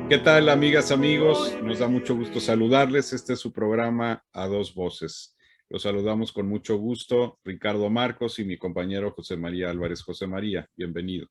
¿Qué tal, amigas, amigos? Nos da mucho gusto saludarles. Este es su programa A Dos Voces. Los saludamos con mucho gusto, Ricardo Marcos y mi compañero José María Álvarez. José María, bienvenido.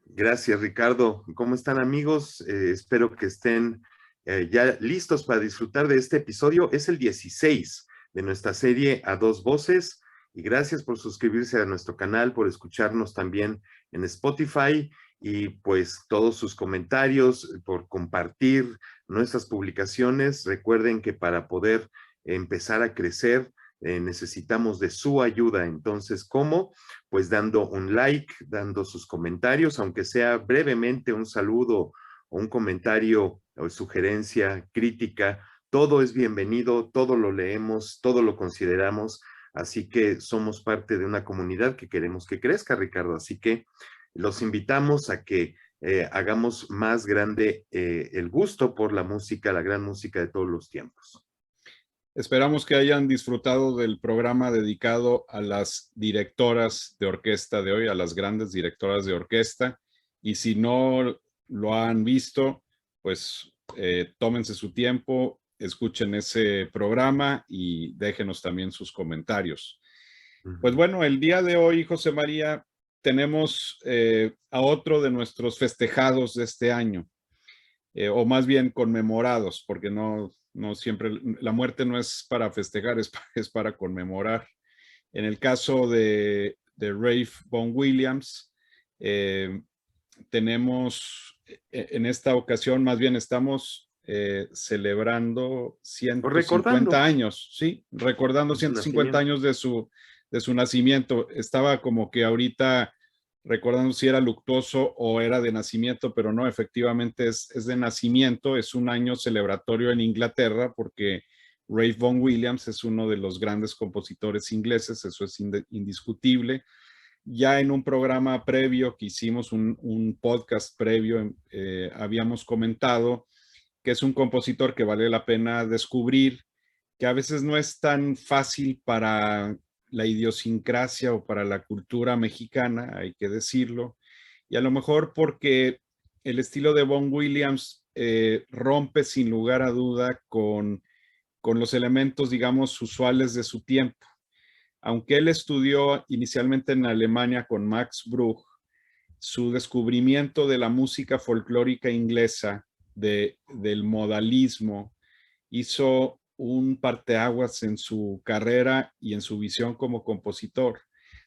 Gracias, Ricardo. ¿Cómo están, amigos? Espero que estén ya listos para disfrutar de este episodio. Es el 16 de nuestra serie A Dos Voces. Y gracias por suscribirse a nuestro canal, por escucharnos también en Spotify y pues todos sus comentarios, por compartir nuestras publicaciones. Recuerden que para poder empezar a crecer necesitamos de su ayuda. Entonces, ¿cómo? Pues dando un like, dando sus comentarios, aunque sea brevemente un saludo o un comentario o sugerencia, crítica, todo es bienvenido, todo lo leemos, todo lo consideramos, así que somos parte de una comunidad que queremos que crezca, Ricardo, así que los invitamos a que hagamos más grande el gusto por la música, la gran música de todos los tiempos. Esperamos que hayan disfrutado del programa dedicado a las directoras de orquesta de hoy, a las grandes directoras de orquesta. Y si no lo han visto, pues tómense su tiempo, escuchen ese programa y déjenos también sus comentarios. Pues bueno, el día de hoy, José María, tenemos a otro de nuestros festejados de este año. O más bien conmemorados, porque no siempre, la muerte no es para festejar, es para conmemorar. En el caso de Ralph Vaughan Williams, tenemos en esta ocasión, más bien estamos celebrando O recordando 150 años, ¿sí? Recordando su 150 nacimiento. años de su nacimiento. Estaba como que ahorita recordando si era luctuoso o era de nacimiento, pero no, efectivamente es de nacimiento, es un año celebratorio en Inglaterra porque Ralph Vaughan Williams es uno de los grandes compositores ingleses, eso es indiscutible. Ya en un programa previo que hicimos, un podcast previo, habíamos comentado que es un compositor que vale la pena descubrir, que a veces no es tan fácil para la idiosincrasia o para la cultura mexicana, hay que decirlo, y a lo mejor porque el estilo de Vaughan Williams rompe sin lugar a duda con los elementos, digamos, usuales de su tiempo. Aunque él estudió inicialmente en Alemania con Max Bruch, su descubrimiento de la música folclórica inglesa, del modalismo, hizo un parteaguas en su carrera y en su visión como compositor.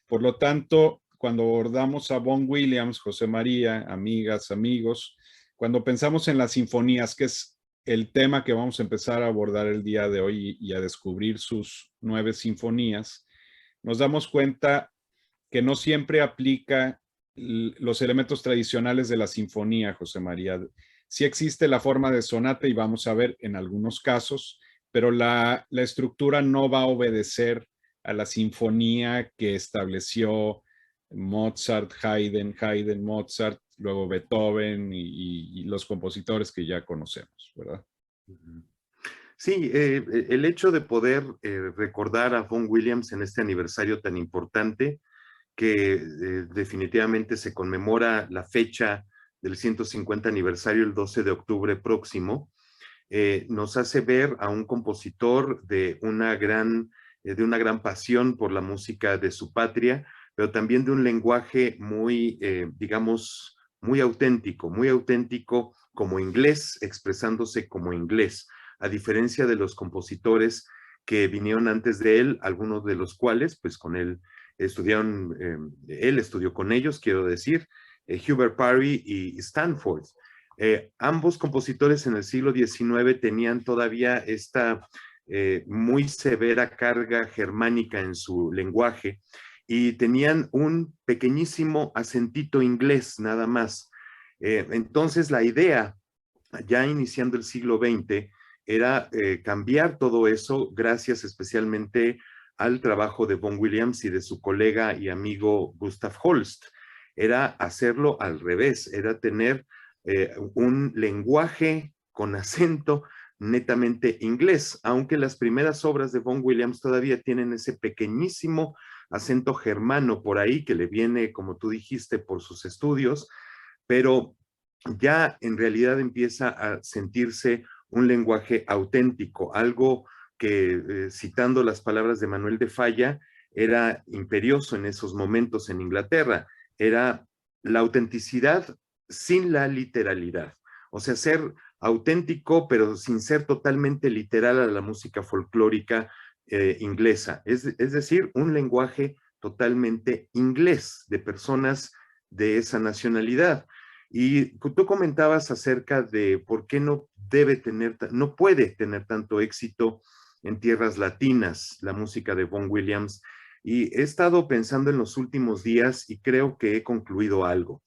Por lo tanto, cuando abordamos a Vaughan Williams, José María, amigas, amigos, cuando pensamos en las sinfonías, que es el tema que vamos a empezar a abordar el día de hoy y a descubrir sus 9 sinfonías, nos damos cuenta que no siempre aplica los elementos tradicionales de la sinfonía, José María. Sí existe la forma de sonata y vamos a ver en algunos casos, pero la estructura no va a obedecer a la sinfonía que estableció Mozart, Haydn, Mozart, luego Beethoven y los compositores que ya conocemos, ¿verdad? Sí, el hecho de poder recordar a Vaughan Williams en este aniversario tan importante, que definitivamente se conmemora la fecha del 150 aniversario el 12 de octubre próximo, nos hace ver a un compositor de una gran pasión por la música de su patria, pero también de un lenguaje muy, digamos, muy auténtico como inglés, expresándose como inglés, a diferencia de los compositores que vinieron antes de él, algunos de los cuales, pues con él estudiaron, él estudió con ellos, quiero decir, Hubert Parry y Stanford. Ambos compositores en el siglo XIX tenían todavía esta muy severa carga germánica en su lenguaje y tenían un pequeñísimo acentito inglés nada más. Entonces la idea, ya iniciando el siglo XX, era cambiar todo eso gracias especialmente al trabajo de Vaughan Williams y de su colega y amigo Gustav Holst. Era hacerlo al revés, era tener un lenguaje con acento netamente inglés, aunque las primeras obras de Vaughan Williams todavía tienen ese pequeñísimo acento germano por ahí que le viene, como tú dijiste, por sus estudios, pero ya en realidad empieza a sentirse un lenguaje auténtico, algo que, citando las palabras de Manuel de Falla, era imperioso en esos momentos en Inglaterra, era la autenticidad sin la literalidad, o sea, ser auténtico pero sin ser totalmente literal a la música folclórica inglesa, es decir, un lenguaje totalmente inglés de personas de esa nacionalidad. Y tú comentabas acerca de por qué no puede tener tanto éxito en tierras latinas la música de Vaughan Williams. Y he estado pensando en los últimos días y creo que he concluido algo.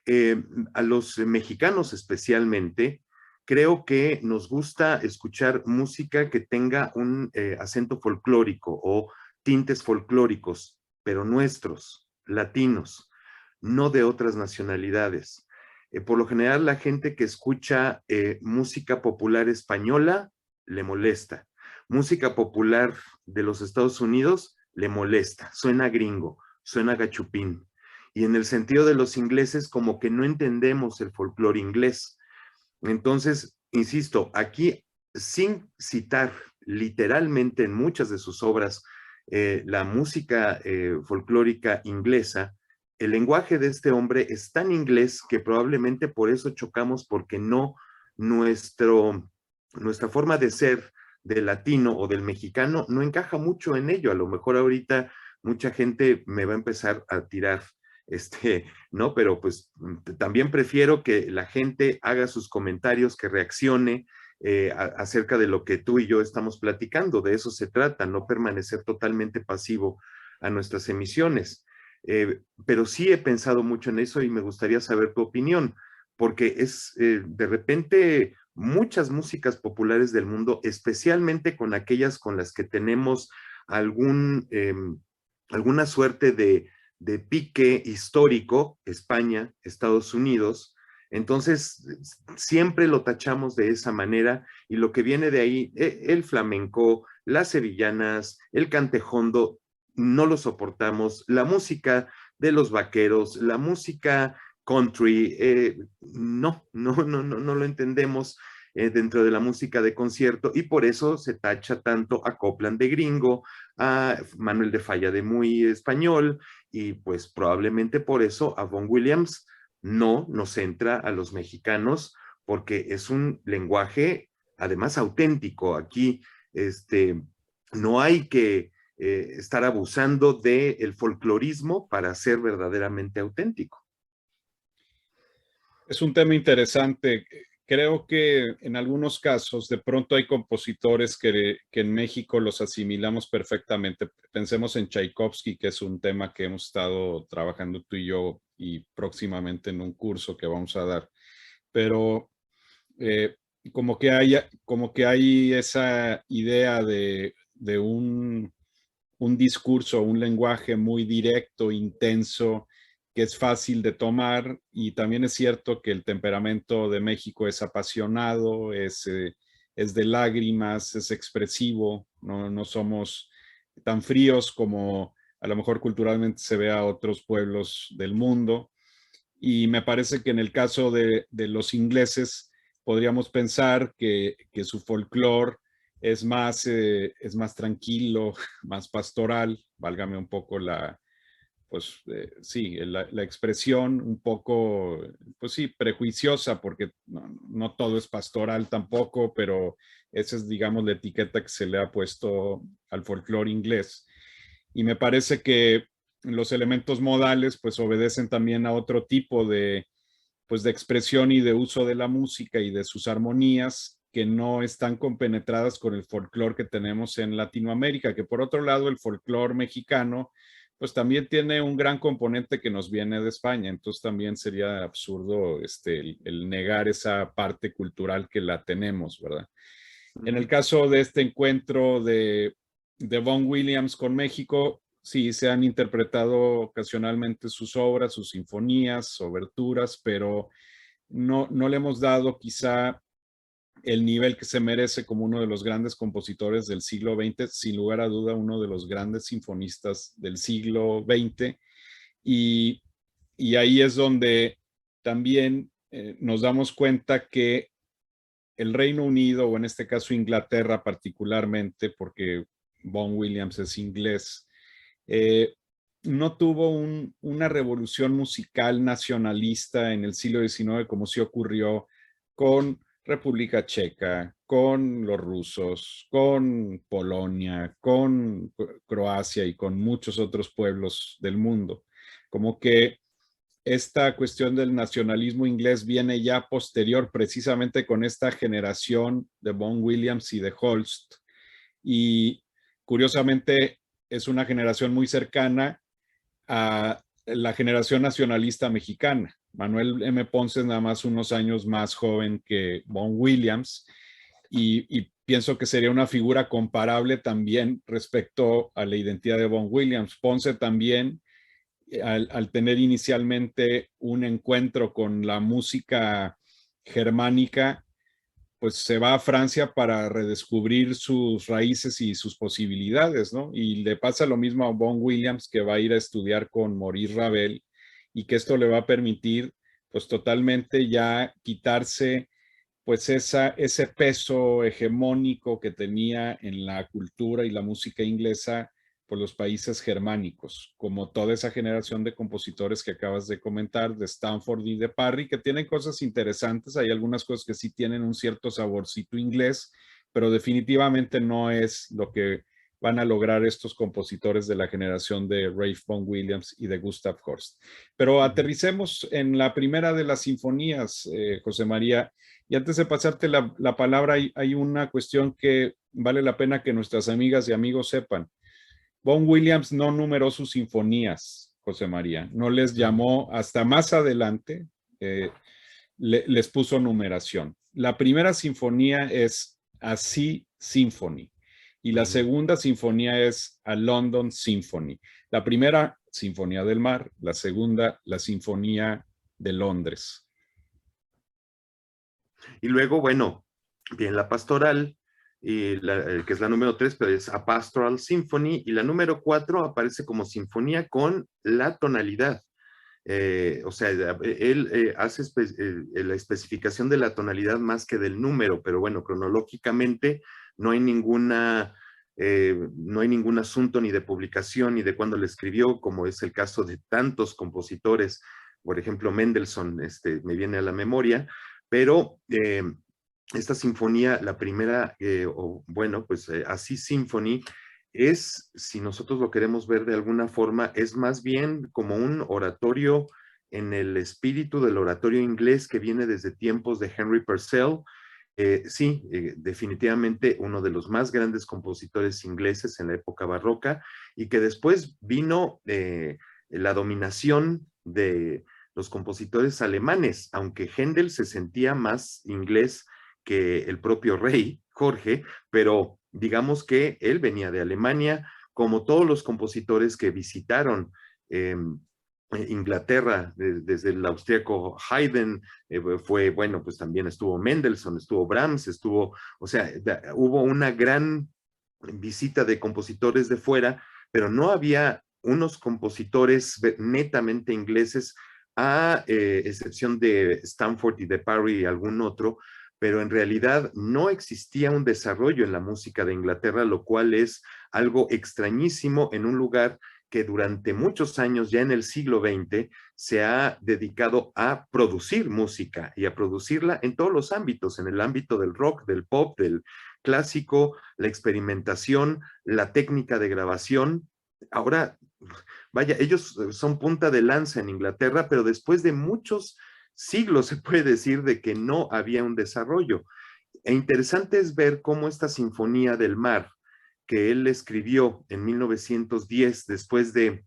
Eh, a los mexicanos especialmente, creo que nos gusta escuchar música que tenga un acento folclórico o tintes folclóricos, pero nuestros, latinos, no de otras nacionalidades. Por lo general, la gente que escucha música popular española le molesta. Música popular de los Estados Unidos le molesta. Suena gringo, suena gachupín. Y en el sentido de los ingleses, como que no entendemos el folclore inglés. Entonces, insisto, aquí, sin citar literalmente en muchas de sus obras la música folclórica inglesa, el lenguaje de este hombre es tan inglés que probablemente por eso chocamos, porque no nuestra forma de ser del latino o del mexicano no encaja mucho en ello. A lo mejor ahorita mucha gente me va a empezar a tirar ¿no? Pero pues también prefiero que la gente haga sus comentarios, que reaccione acerca de lo que tú y yo estamos platicando. De eso se trata, no permanecer totalmente pasivo a nuestras emisiones. Pero sí he pensado mucho en eso y me gustaría saber tu opinión, porque es de repente muchas músicas populares del mundo, especialmente con aquellas con las que tenemos alguna suerte de pique histórico, España, Estados Unidos. Entonces, siempre lo tachamos de esa manera y lo que viene de ahí, el flamenco, las sevillanas, el cantejondo, no lo soportamos. La música de los vaqueros, la música country, no lo entendemos dentro de la música de concierto y por eso se tacha tanto a Copland de gringo, a Manuel de Falla de muy español, y pues probablemente por eso a Vaughan Williams no nos entra a los mexicanos, porque es un lenguaje además auténtico. Aquí no hay que estar abusando del folclorismo para ser verdaderamente auténtico. Es un tema interesante. Creo que en algunos casos de pronto hay compositores que en México los asimilamos perfectamente. Pensemos en Tchaikovsky, que es un tema que hemos estado trabajando tú y yo y próximamente en un curso que vamos a dar. Pero eh, como que hay esa idea de un discurso, un lenguaje muy directo, intenso, que es fácil de tomar, y también es cierto que el temperamento de México es apasionado, es de lágrimas, es expresivo, no somos tan fríos como a lo mejor culturalmente se ve a otros pueblos del mundo. Y me parece que en el caso de los ingleses podríamos pensar que su folclore es más tranquilo, más pastoral, válgame un poco pues sí, la expresión un poco, pues sí, prejuiciosa, porque no todo es pastoral tampoco, pero esa es, digamos, la etiqueta que se le ha puesto al folclore inglés. Y me parece que los elementos modales pues obedecen también a otro tipo pues, de expresión y de uso de la música y de sus armonías que no están compenetradas con el folclore que tenemos en Latinoamérica, que por otro lado el folclore mexicano pues también tiene un gran componente que nos viene de España, entonces también sería absurdo el negar esa parte cultural que la tenemos, ¿verdad? En el caso de este encuentro de Vaughan Williams con México, sí se han interpretado ocasionalmente sus obras, sus sinfonías, oberturas, pero no le hemos dado quizá el nivel que se merece como uno de los grandes compositores del siglo XX, sin lugar a duda uno de los grandes sinfonistas del siglo XX. Y, y ahí es donde también nos damos cuenta que el Reino Unido, o en este caso Inglaterra particularmente, porque Vaughan Williams es inglés, no tuvo una revolución musical nacionalista en el siglo XIX como sí ocurrió con República Checa, con los rusos, con Polonia, con Croacia y con muchos otros pueblos del mundo. Como que esta cuestión del nacionalismo inglés viene ya posterior, precisamente con esta generación de Vaughan Williams y de Holst, y curiosamente es una generación muy cercana a la generación nacionalista mexicana. Manuel M. Ponce es nada más unos años más joven que Vaughan Williams, y pienso que sería una figura comparable también respecto a la identidad de Vaughan Williams. Ponce también, al tener inicialmente un encuentro con la música germánica, pues se va a Francia para redescubrir sus raíces y sus posibilidades, ¿no? Y le pasa lo mismo a Vaughan Williams, que va a ir a estudiar con Maurice Ravel, y que esto le va a permitir pues totalmente ya quitarse pues ese peso hegemónico que tenía en la cultura y la música inglesa por los países germánicos, como toda esa generación de compositores que acabas de comentar, de Stanford y de Parry, que tienen cosas interesantes. Hay algunas cosas que sí tienen un cierto saborcito inglés, pero definitivamente no es lo que van a lograr estos compositores de la generación de Ralph Vaughan Williams y de Gustav Holst. Pero aterricemos en la primera de las sinfonías, José María. Y antes de pasarte la palabra, hay una cuestión que vale la pena que nuestras amigas y amigos sepan. Vaughan Williams no numeró sus sinfonías, José María, no les llamó hasta más adelante, les puso numeración. La primera sinfonía es A Sea Symphony y la segunda sinfonía es A London Symphony. La primera, Sinfonía del Mar, la segunda, la Sinfonía de Londres. Y luego, bueno, viene la pastoral, y que es la número 3, pero es A Pastoral Symphony, y la número 4 aparece como sinfonía con la tonalidad. O sea, él hace la especificación de la tonalidad más que del número, pero bueno, cronológicamente no hay no hay ningún asunto ni de publicación ni de cuándo le escribió, como es el caso de tantos compositores, por ejemplo, Mendelssohn, me viene a la memoria, pero esta sinfonía, la primera, o bueno, pues así Symphony, es, si nosotros lo queremos ver de alguna forma, es más bien como un oratorio en el espíritu del oratorio inglés que viene desde tiempos de Henry Purcell. Sí, definitivamente uno de los más grandes compositores ingleses en la época barroca, y que después vino la dominación de los compositores alemanes, aunque Händel se sentía más inglés que el propio rey, Jorge, pero digamos que él venía de Alemania, como todos los compositores que visitaron Inglaterra, desde el austríaco Haydn, fue, bueno, pues también estuvo Mendelssohn, estuvo Brahms, o sea, hubo una gran visita de compositores de fuera, pero no había unos compositores netamente ingleses, a excepción de Stanford y de Parry y algún otro, pero en realidad no existía un desarrollo en la música de Inglaterra, lo cual es algo extrañísimo en un lugar que durante muchos años, ya en el siglo XX, se ha dedicado a producir música y a producirla en todos los ámbitos, en el ámbito del rock, del pop, del clásico, la experimentación, la técnica de grabación. Ahora, vaya, ellos son punta de lanza en Inglaterra, pero después de muchos siglos se puede decir de que no había un desarrollo. E interesante es ver cómo esta Sinfonía del Mar, que él escribió en 1910, después de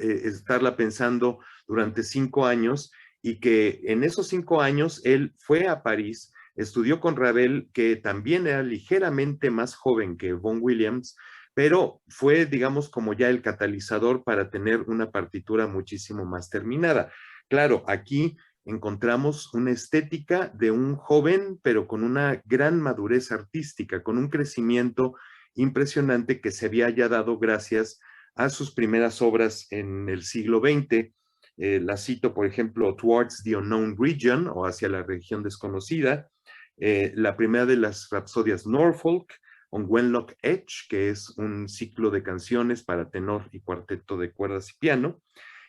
estarla pensando durante 5 años, y que en esos 5 años él fue a París, estudió con Ravel, que también era ligeramente más joven que Vaughan Williams, pero fue, digamos, como ya el catalizador para tener una partitura muchísimo más terminada. Claro, aquí encontramos una estética de un joven, pero con una gran madurez artística, con un crecimiento impresionante que se había ya dado gracias a sus primeras obras en el siglo XX. La cito, por ejemplo, Towards the Unknown Region, o Hacia la región desconocida. La primera de las rapsodias Norfolk, On Wenlock Edge, que es un ciclo de canciones para tenor y cuarteto de cuerdas y piano,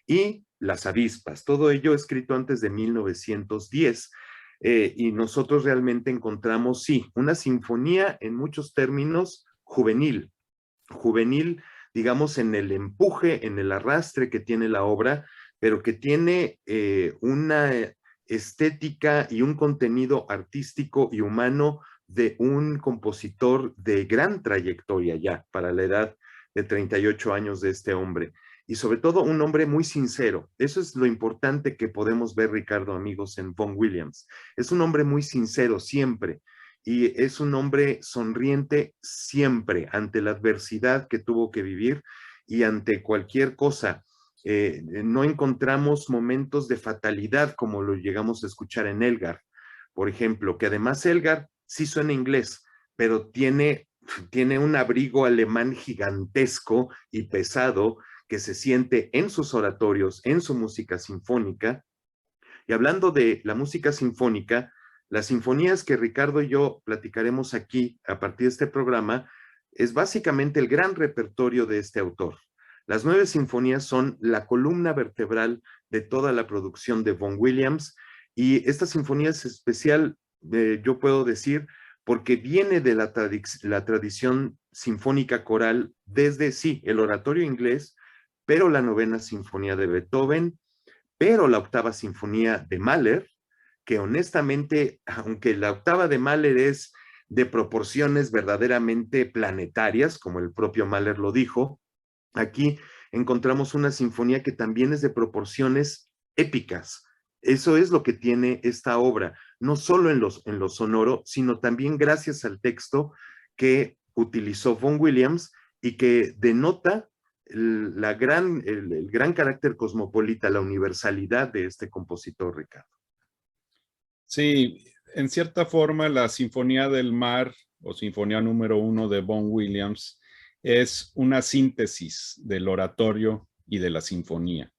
y Las avispas, todo ello escrito antes de 1910. Y nosotros realmente encontramos, sí, una sinfonía en muchos términos juvenil, digamos, en el empuje, en el arrastre que tiene la obra, pero que tiene una estética y un contenido artístico y humano de un compositor de gran trayectoria ya para la edad de 38 años de este hombre. Y sobre todo un hombre muy sincero. Eso es lo importante que podemos ver, Ricardo, amigos, en Vaughan Williams. Es un hombre muy sincero siempre. Y es un hombre sonriente siempre ante la adversidad que tuvo que vivir y ante cualquier cosa. No encontramos momentos de fatalidad como lo llegamos a escuchar en Elgar, por ejemplo, que además Elgar sí suena inglés, pero tiene un abrigo alemán gigantesco y pesado que se siente en sus oratorios, en su música sinfónica. Y hablando de la música sinfónica, las sinfonías que Ricardo y yo platicaremos aquí a partir de este programa es básicamente el gran repertorio de este autor. Las 9 sinfonías son la columna vertebral de toda la producción de Vaughan Williams, y esta sinfonía es especial, yo puedo decir, porque viene de la tradición sinfónica coral desde, sí, el oratorio inglés, pero la 9ª sinfonía de Beethoven, pero la 8ª sinfonía de Mahler, que honestamente, aunque la 8ª de Mahler es de proporciones verdaderamente planetarias, como el propio Mahler lo dijo, aquí encontramos una sinfonía que también es de proporciones épicas. Eso es lo que tiene esta obra, no solo en lo sonoro, sino también gracias al texto que utilizó Vaughan Williams y que denota el gran carácter cosmopolita, la universalidad de este compositor, Ricardo. Sí, en cierta forma la Sinfonía del Mar o Sinfonía número 1 de Vaughan Williams es una síntesis del oratorio y de la sinfonía.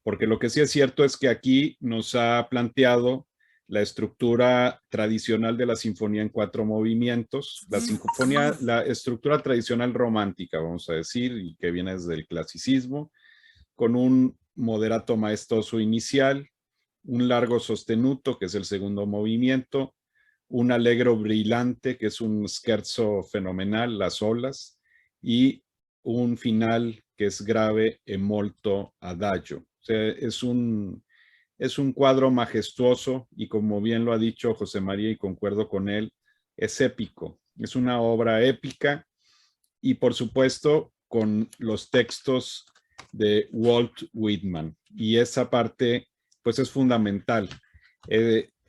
Porque lo que sí es cierto es que aquí nos ha planteado la estructura tradicional de la sinfonía en 4 movimientos, la estructura tradicional romántica, vamos a decir, y que viene desde el clasicismo, con un moderato maestoso inicial, un largo sostenuto, que es el segundo movimiento, un allegro brillante, que es un scherzo fenomenal, las olas, y un final que es grave e molto adagio. O sea, es un cuadro majestuoso y, como bien lo ha dicho José María y concuerdo con él, es épico. Es una obra épica y, por supuesto, con los textos de Walt Whitman. Y esa parte, pues, es fundamental.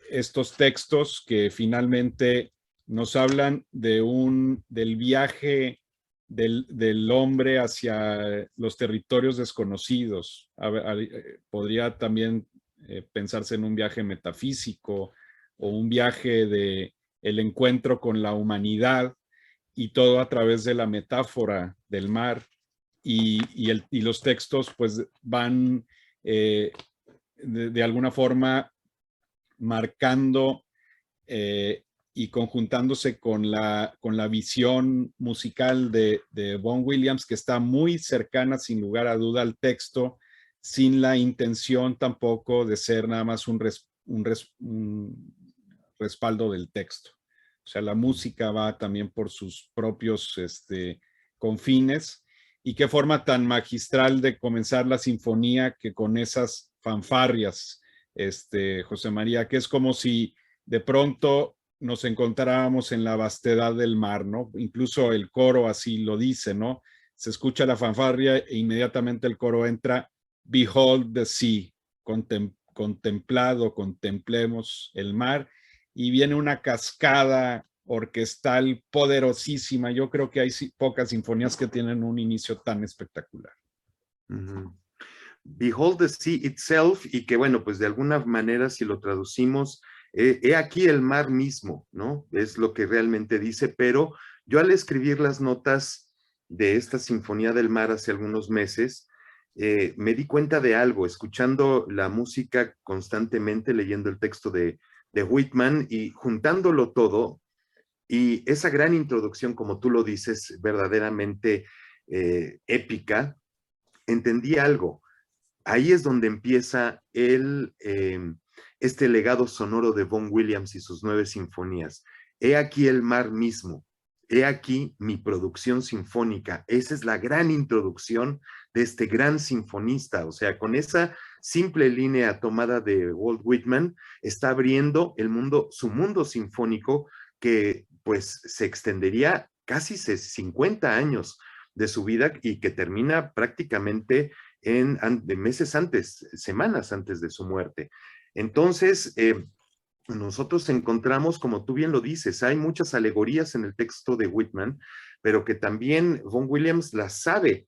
Estos textos que finalmente nos hablan del viaje del hombre hacia los territorios desconocidos. Podría también pensarse en un viaje metafísico o un viaje de el encuentro con la humanidad, y todo a través de la metáfora del mar, y los textos pues van de alguna forma marcando y conjuntándose con la visión musical de Vaughan Williams, que está muy cercana, sin lugar a duda, al texto, sin la intención tampoco de ser nada más un respaldo del texto. O sea, la música va también por sus propios confines. Y qué forma tan magistral de comenzar la sinfonía, que con esas fanfarrias, José María, que es como si de pronto nos encontrábamos en la vastedad del mar, ¿no? Incluso el coro así lo dice, ¿no? Se escucha la fanfarria e inmediatamente el coro entra: Behold the sea, contemplemos el mar, y viene una cascada orquestal poderosísima. Yo creo que hay pocas sinfonías que tienen un inicio tan espectacular. Behold the sea itself, y que bueno, pues de alguna manera, si lo traducimos, he aquí el mar mismo, ¿no? Es lo que realmente dice, pero yo al escribir las notas de esta Sinfonía del Mar hace algunos meses, me di cuenta de algo, escuchando la música constantemente, leyendo el texto de Whitman y juntándolo todo, y esa gran introducción, como tú lo dices, verdaderamente épica, entendí algo. Ahí es donde empieza este legado sonoro de Vaughan Williams y sus 9 sinfonías. He aquí el mar mismo, he aquí mi producción sinfónica. Esa es la gran introducción de este gran sinfonista. O sea, con esa simple línea tomada de Walt Whitman, está abriendo el mundo, su mundo sinfónico, que pues se extendería casi 50 años de su vida y que termina prácticamente de meses antes, semanas antes de su muerte. Entonces, nosotros encontramos, como tú bien lo dices, hay muchas alegorías en el texto de Whitman, pero que también Vaughan Williams las sabe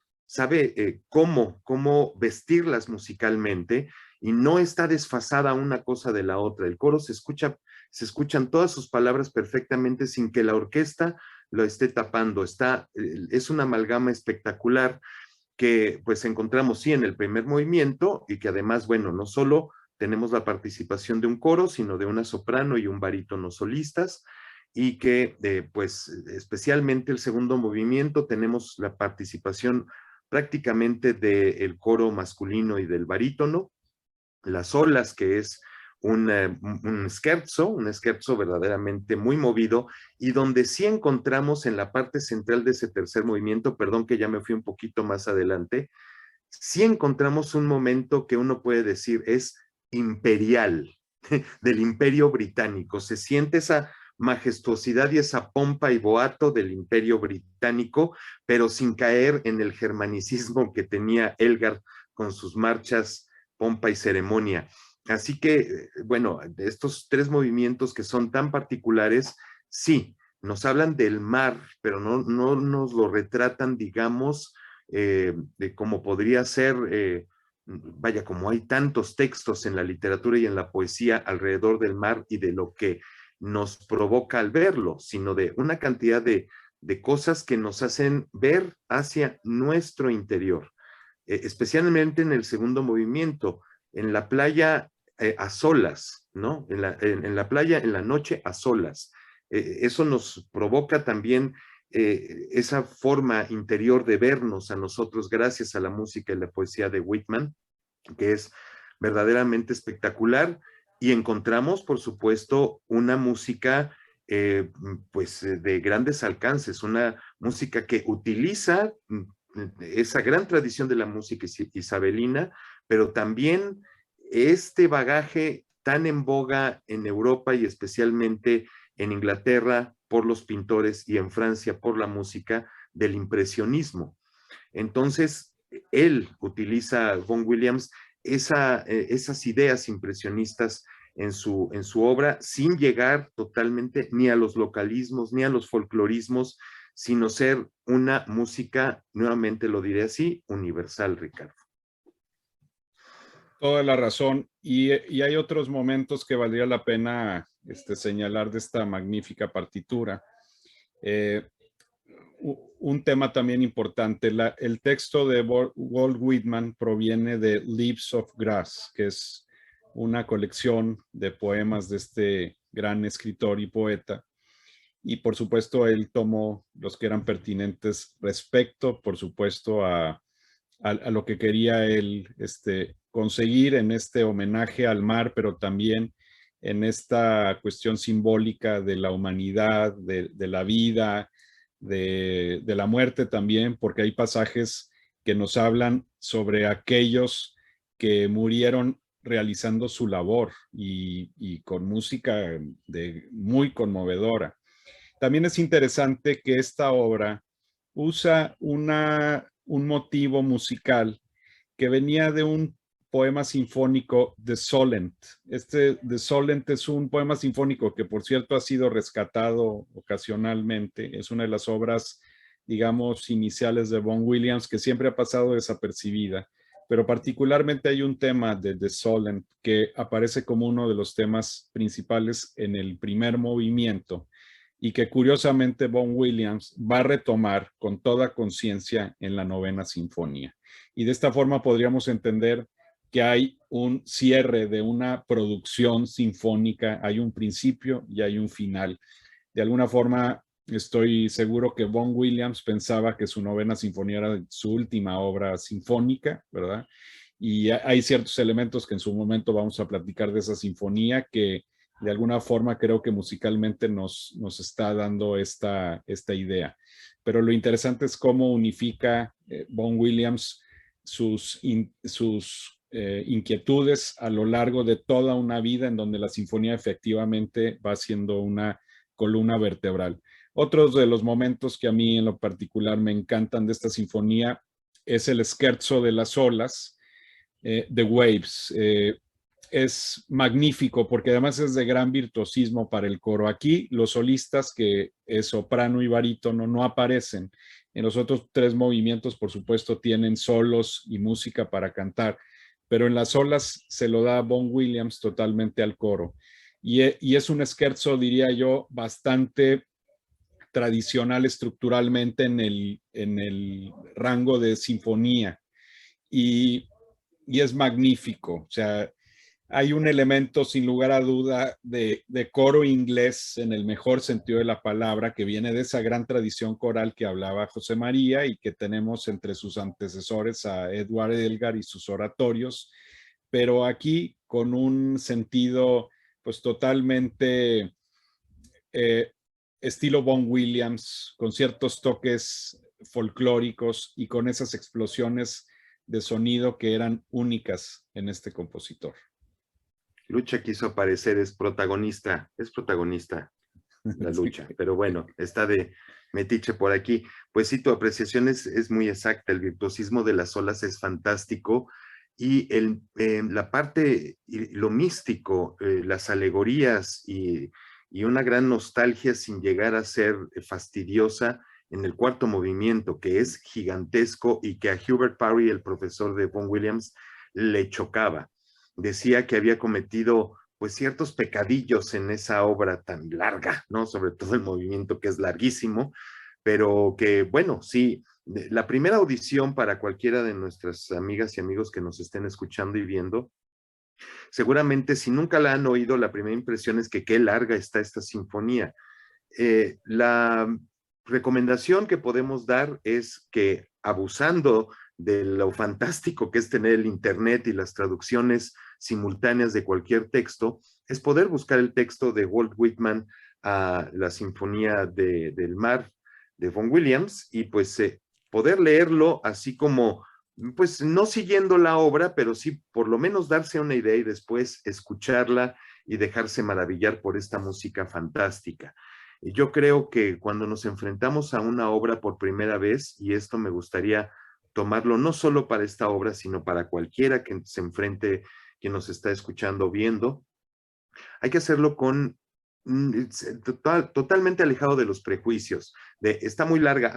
cómo vestirlas musicalmente y no está desfasada una cosa de la otra. El coro se escuchan todas sus palabras perfectamente sin que la orquesta lo esté tapando. Es una amalgama espectacular que pues encontramos sí en el primer movimiento y que además, bueno, no solo tenemos la participación de un coro, sino de una soprano y un barítono solistas, y que pues especialmente el segundo movimiento tenemos la participación prácticamente del coro masculino y del barítono, las olas, que es un scherzo verdaderamente muy movido, y donde sí encontramos en la parte central de ese tercer movimiento, perdón que ya me fui un poquito más adelante, sí encontramos un momento que uno puede decir es imperial, del imperio británico. Se siente esa majestuosidad y esa pompa y boato del imperio británico, pero sin caer en el germanicismo que tenía Elgar con sus marchas, pompa y ceremonia. Así que, bueno, de estos 3 movimientos que son tan particulares, sí, nos hablan del mar, pero no nos lo retratan, digamos, de cómo podría ser, vaya, como hay tantos textos en la literatura y en la poesía alrededor del mar y de lo que nos provoca al verlo, sino de una cantidad de cosas que nos hacen ver hacia nuestro interior, especialmente en el segundo movimiento, en la playa a solas, ¿no? En la playa, en la noche a solas. Eso nos provoca también esa forma interior de vernos a nosotros gracias a la música y la poesía de Whitman, que es verdaderamente espectacular. Y encontramos, por supuesto, una música pues de grandes alcances, una música que utiliza esa gran tradición de la música isabelina, pero también este bagaje tan en boga en Europa y especialmente en Inglaterra por los pintores y en Francia por la música del impresionismo. Entonces, él utiliza, Vaughan Williams, esas ideas impresionistas en su obra sin llegar totalmente ni a los localismos ni a los folclorismos, sino ser una música, nuevamente lo diré así, universal, Ricardo. Toda la razón. Y hay otros momentos que valdría la pena señalar de esta magnífica partitura. Un tema también importante, el texto de Walt Whitman proviene de Leaves of Grass, que es una colección de poemas de este gran escritor y poeta. Y por supuesto, él tomó los que eran pertinentes respecto, por supuesto, a lo que quería él conseguir en este homenaje al mar, pero también en esta cuestión simbólica de la humanidad, de la vida, de la muerte también, porque hay pasajes que nos hablan sobre aquellos que murieron realizando su labor y con música muy conmovedora. También es interesante que esta obra usa un motivo musical que venía de un poema sinfónico de Solent. De Solent es un poema sinfónico que, por cierto, ha sido rescatado ocasionalmente. Es una de las obras, digamos, iniciales de Vaughan Williams que siempre ha pasado desapercibida. Pero particularmente hay un tema de Solent que aparece como uno de los temas principales en el primer movimiento y que curiosamente Vaughan Williams va a retomar con toda conciencia en la novena sinfonía. Y de esta forma podríamos entender que hay un cierre de una producción sinfónica, hay un principio y hay un final. De alguna forma, estoy seguro que Vaughan Williams pensaba que su novena sinfonía era su última obra sinfónica, ¿verdad? Y hay ciertos elementos que en su momento vamos a platicar de esa sinfonía que de alguna forma creo que musicalmente nos está dando esta idea. Pero lo interesante es cómo unifica Vaughan Williams sus inquietudes a lo largo de toda una vida en donde la sinfonía efectivamente va siendo una columna vertebral. Otros de los momentos que a mí en lo particular me encantan de esta sinfonía es el scherzo de las olas, The Waves. Es magnífico porque además es de gran virtuosismo para el coro. Aquí los solistas, que es soprano y barítono, no aparecen. En los otros tres movimientos, por supuesto, tienen solos y música para cantar, pero en las olas se lo da Vaughan Williams totalmente al coro. Y es un scherzo, diría yo, bastante tradicional estructuralmente en el rango de sinfonía. Y es magnífico. O sea, hay un elemento sin lugar a duda de coro inglés en el mejor sentido de la palabra, que viene de esa gran tradición coral que hablaba José María y que tenemos entre sus antecesores a Edward Elgar y sus oratorios, pero aquí con un sentido pues totalmente estilo Vaughan Williams, con ciertos toques folclóricos y con esas explosiones de sonido que eran únicas en este compositor. Lucha quiso aparecer, es protagonista la lucha, pero bueno, está de metiche por aquí. Pues sí, tu apreciación es muy exacta, el virtuosismo de las olas es fantástico y la parte, lo místico, las alegorías y una gran nostalgia sin llegar a ser fastidiosa en el cuarto movimiento, que es gigantesco y que a Hubert Parry, el profesor de Vaughan Williams, le chocaba. Decía que había cometido pues ciertos pecadillos en esa obra tan larga, ¿no? Sobre todo el movimiento que es larguísimo, pero que bueno, sí, la primera audición para cualquiera de nuestras amigas y amigos que nos estén escuchando y viendo, seguramente si nunca la han oído, la primera impresión es que qué larga está esta sinfonía. La recomendación que podemos dar es que abusando de lo fantástico que es tener el internet y las traducciones simultáneas de cualquier texto, es poder buscar el texto de Walt Whitman a la Sinfonía del Mar de Vaughan Williams y pues poder leerlo así como, pues no siguiendo la obra, pero sí por lo menos darse una idea y después escucharla y dejarse maravillar por esta música fantástica. Yo creo que cuando nos enfrentamos a una obra por primera vez, y esto me gustaría tomarlo no solo para esta obra, sino para cualquiera que se enfrente, que nos está escuchando o viendo, hay que hacerlo con totalmente alejado de los prejuicios, de está muy larga,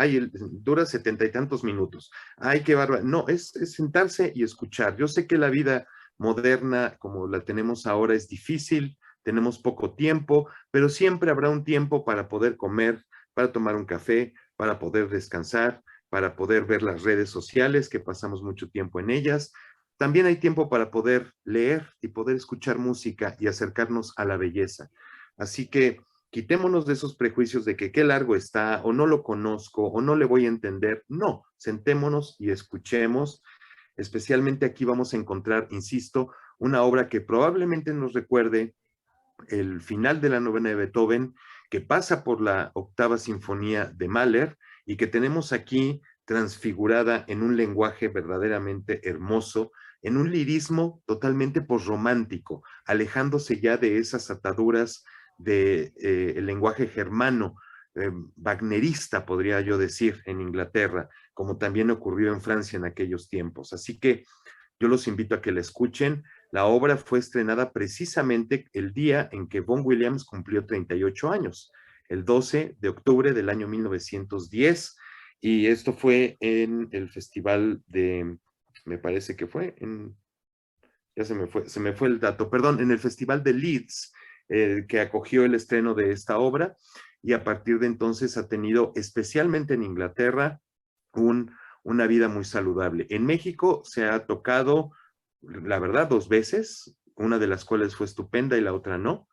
dura 70 y tantos minutos, ay, qué bárbaro. No, es sentarse y escuchar. Yo sé que la vida moderna como la tenemos ahora es difícil, tenemos poco tiempo, pero siempre habrá un tiempo para poder comer, para tomar un café, para poder descansar, para poder ver las redes sociales, que pasamos mucho tiempo en ellas. También hay tiempo para poder leer y poder escuchar música y acercarnos a la belleza. Así que quitémonos de esos prejuicios de que qué largo está, o no lo conozco, o no le voy a entender. No, sentémonos y escuchemos. Especialmente aquí vamos a encontrar, insisto, una obra que probablemente nos recuerde el final de la novena de Beethoven, que pasa por la octava sinfonía de Mahler y que tenemos aquí transfigurada en un lenguaje verdaderamente hermoso, en un lirismo totalmente posromántico, alejándose ya de esas ataduras del lenguaje germano, wagnerista, podría yo decir, en Inglaterra, como también ocurrió en Francia en aquellos tiempos. Así que yo los invito a que la escuchen. La obra fue estrenada precisamente el día en que Vaughan Williams cumplió 38 años, el 12 de octubre del año 1910, y esto fue en el festival me parece que fue ya se me fue el dato, perdón, en el festival de Leeds, que acogió el estreno de esta obra, y a partir de entonces ha tenido, especialmente en Inglaterra, una vida muy saludable. En México se ha tocado, la verdad, 2 veces, una de las cuales fue estupenda y la otra no.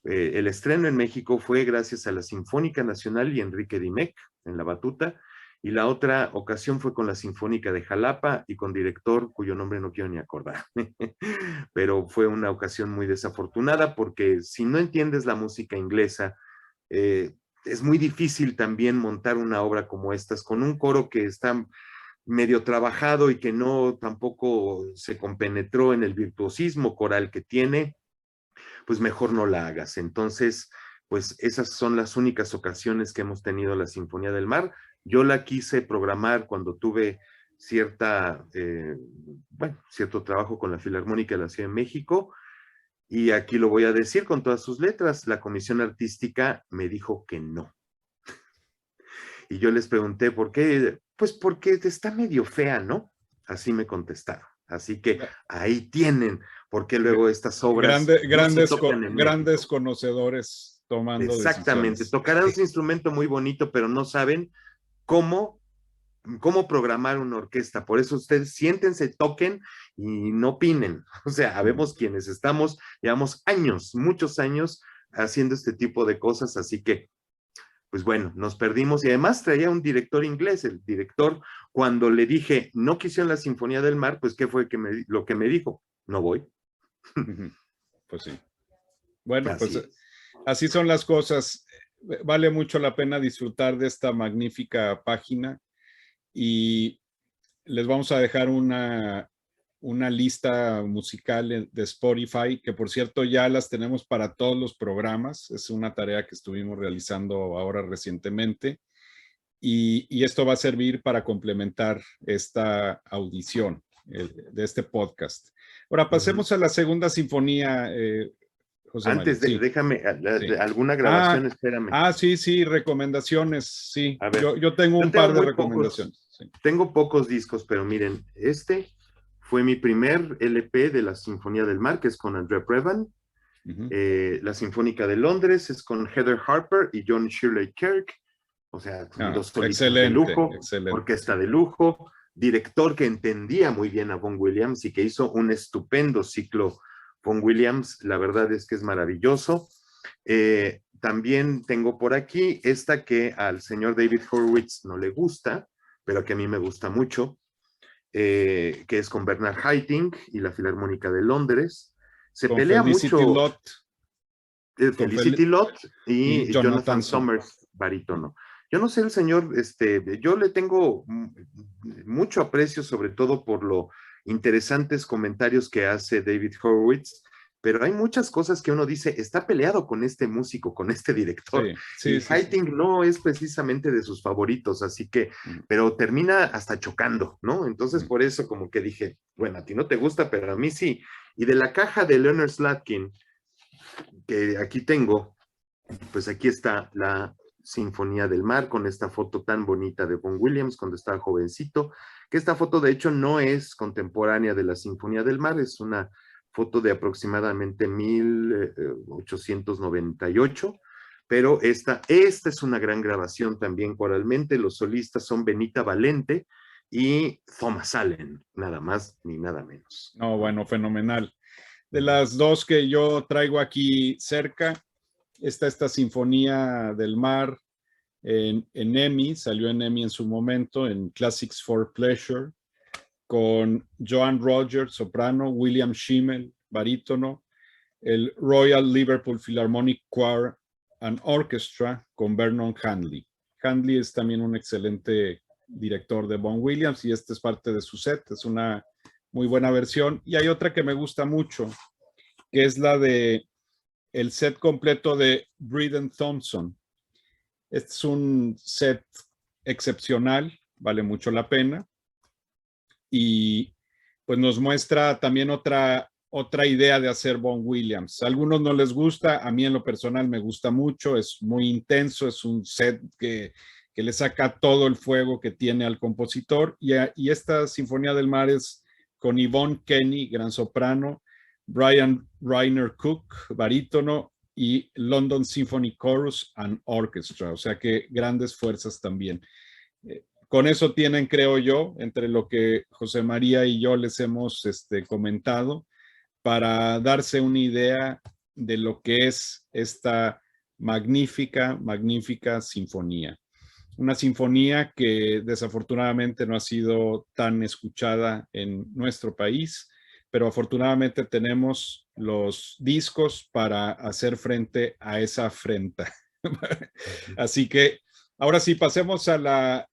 El estreno en México fue gracias a la Sinfónica Nacional y Enrique Dimec en la batuta, y la otra ocasión fue con la Sinfónica de Jalapa y con director cuyo nombre no quiero ni acordar. Pero fue una ocasión muy desafortunada porque si no entiendes la música inglesa, es muy difícil también montar una obra como estas con un coro que está medio trabajado y que no tampoco se compenetró en el virtuosismo coral que tiene, pues mejor no la hagas. Entonces, pues esas son las únicas ocasiones que hemos tenido la Sinfonía del Mar. Yo la quise programar cuando tuve cierto trabajo con la Filarmónica de la Ciudad de México, y aquí lo voy a decir con todas sus letras, la comisión artística me dijo que no. Y yo les pregunté, ¿por qué? Pues porque está medio fea, ¿no? Así me contestaron. Así que ahí tienen, porque luego estas obras grandes conocedores tomando exactamente, decisiones. tocarán su instrumento muy bonito, pero no saben cómo programar una orquesta. Por eso ustedes siéntense, toquen y no opinen. O sea, habemos quienes llevamos años, muchos años haciendo este tipo de cosas, así que pues bueno, nos perdimos, y además traía un director inglés. El director, cuando le dije, no quisieron la Sinfonía del Mar, pues ¿qué fue lo que me dijo? No voy. Pues sí. Bueno, pues así son las cosas. Vale mucho la pena disfrutar de esta magnífica página, y les vamos a dejar una lista musical de Spotify, que por cierto ya las tenemos para todos los programas. Es una tarea que estuvimos realizando ahora recientemente, y esto va a servir para complementar esta audición de este podcast. Ahora pasemos a la segunda sinfonía. José Antes, María, sí. Déjame, alguna grabación, espérame. Sí, recomendaciones, sí. A ver, yo tengo un par de recomendaciones. Tengo pocos discos, pero miren, este fue mi primer LP de la Sinfonía del Mar, que es con Andrea Previn. La Sinfónica de Londres es con Heather Harper y John Shirley Kirk. O sea, dos solistas de lujo, orquesta de lujo, director que entendía muy bien a Vaughan Williams y que hizo un estupendo ciclo. Vaughan Williams, la verdad es que es maravilloso. También tengo por aquí esta que al señor David Horowitz no le gusta, pero que a mí me gusta mucho, que es con Bernard Haitink y la Filarmónica de Londres. Se pelea mucho. Felicity Lott y Jonathan Summers, barítono. Yo no sé, el señor, yo le tengo mucho aprecio, sobre todo por lo interesantes comentarios que hace David Horowitz, pero hay muchas cosas que uno dice, está peleado con este músico, con este director. Y Haitink no es precisamente de sus favoritos, así que, pero termina hasta chocando, ¿no? Entonces, por eso como que dije, bueno, a ti no te gusta, pero a mí sí. Y de la caja de Leonard Slatkin, que aquí tengo, pues aquí está la Sinfonía del Mar, con esta foto tan bonita de Vaughan Williams cuando estaba jovencito, que esta foto de hecho no es contemporánea de la Sinfonía del Mar, es una foto de aproximadamente 1898, pero esta es una gran grabación también coralmente. Los solistas son Benita Valente y Thomas Allen, nada más ni nada menos. No, bueno, fenomenal. De las dos que yo traigo aquí cerca, está esta Sinfonía del Mar en Emmy, salió en Emmy en su momento, en Classics for Pleasure, con Joan Rogers, soprano, William Schimmel, barítono, el Royal Liverpool Philharmonic Choir and Orchestra con Vernon Handley. Handley es también un excelente director de Vaughan Williams, y este es parte de su set, es una muy buena versión. Y hay otra que me gusta mucho, que es la de el set completo de Bryden Thompson. Este es un set excepcional, vale mucho la pena, y pues nos muestra también otra idea de hacer Vaughan Williams. A algunos no les gusta, a mí en lo personal me gusta mucho, es muy intenso, es un set que le saca todo el fuego que tiene al compositor, y esta Sinfonía del Mar es con Yvonne Kenny, gran soprano, Brian Reiner Cook, barítono, y London Symphony Chorus and Orchestra, o sea que grandes fuerzas también. Con eso tienen, creo yo, entre lo que José María y yo les hemos comentado, para darse una idea de lo que es esta magnífica, magnífica sinfonía. Una sinfonía que desafortunadamente no ha sido tan escuchada en nuestro país, pero afortunadamente tenemos los discos para hacer frente a esa afrenta. Así que ahora sí, pasemos a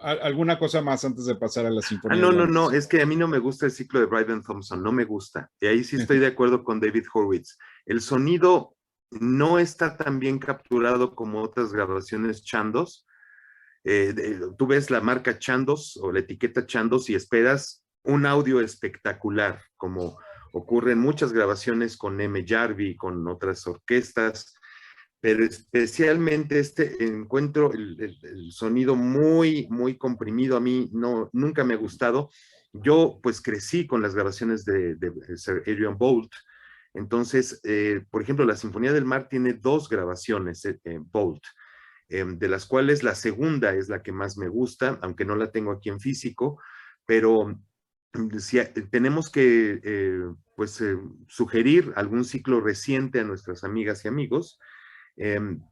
alguna cosa más antes de pasar a la Sinfonía de No, no, no, Londres. es que a mí no me gusta el ciclo de Bryden Thompson, no me gusta. Y ahí sí estoy de acuerdo con David Horowitz. El sonido no está tan bien capturado como otras grabaciones Chandos. Tú ves la marca Chandos o la etiqueta Chandos y esperas un audio espectacular, como ocurre en muchas grabaciones con M. Jarvi, con otras orquestas, pero especialmente encuentro el sonido muy, muy comprimido. A mí nunca me ha gustado. Yo pues crecí con las grabaciones de Sir Adrian Boult. Entonces, por ejemplo, la Sinfonía del Mar tiene 2 grabaciones, Boult, de las cuales la segunda es la que más me gusta, aunque no la tengo aquí en físico, pero si tenemos que sugerir algún ciclo reciente a nuestras amigas y amigos,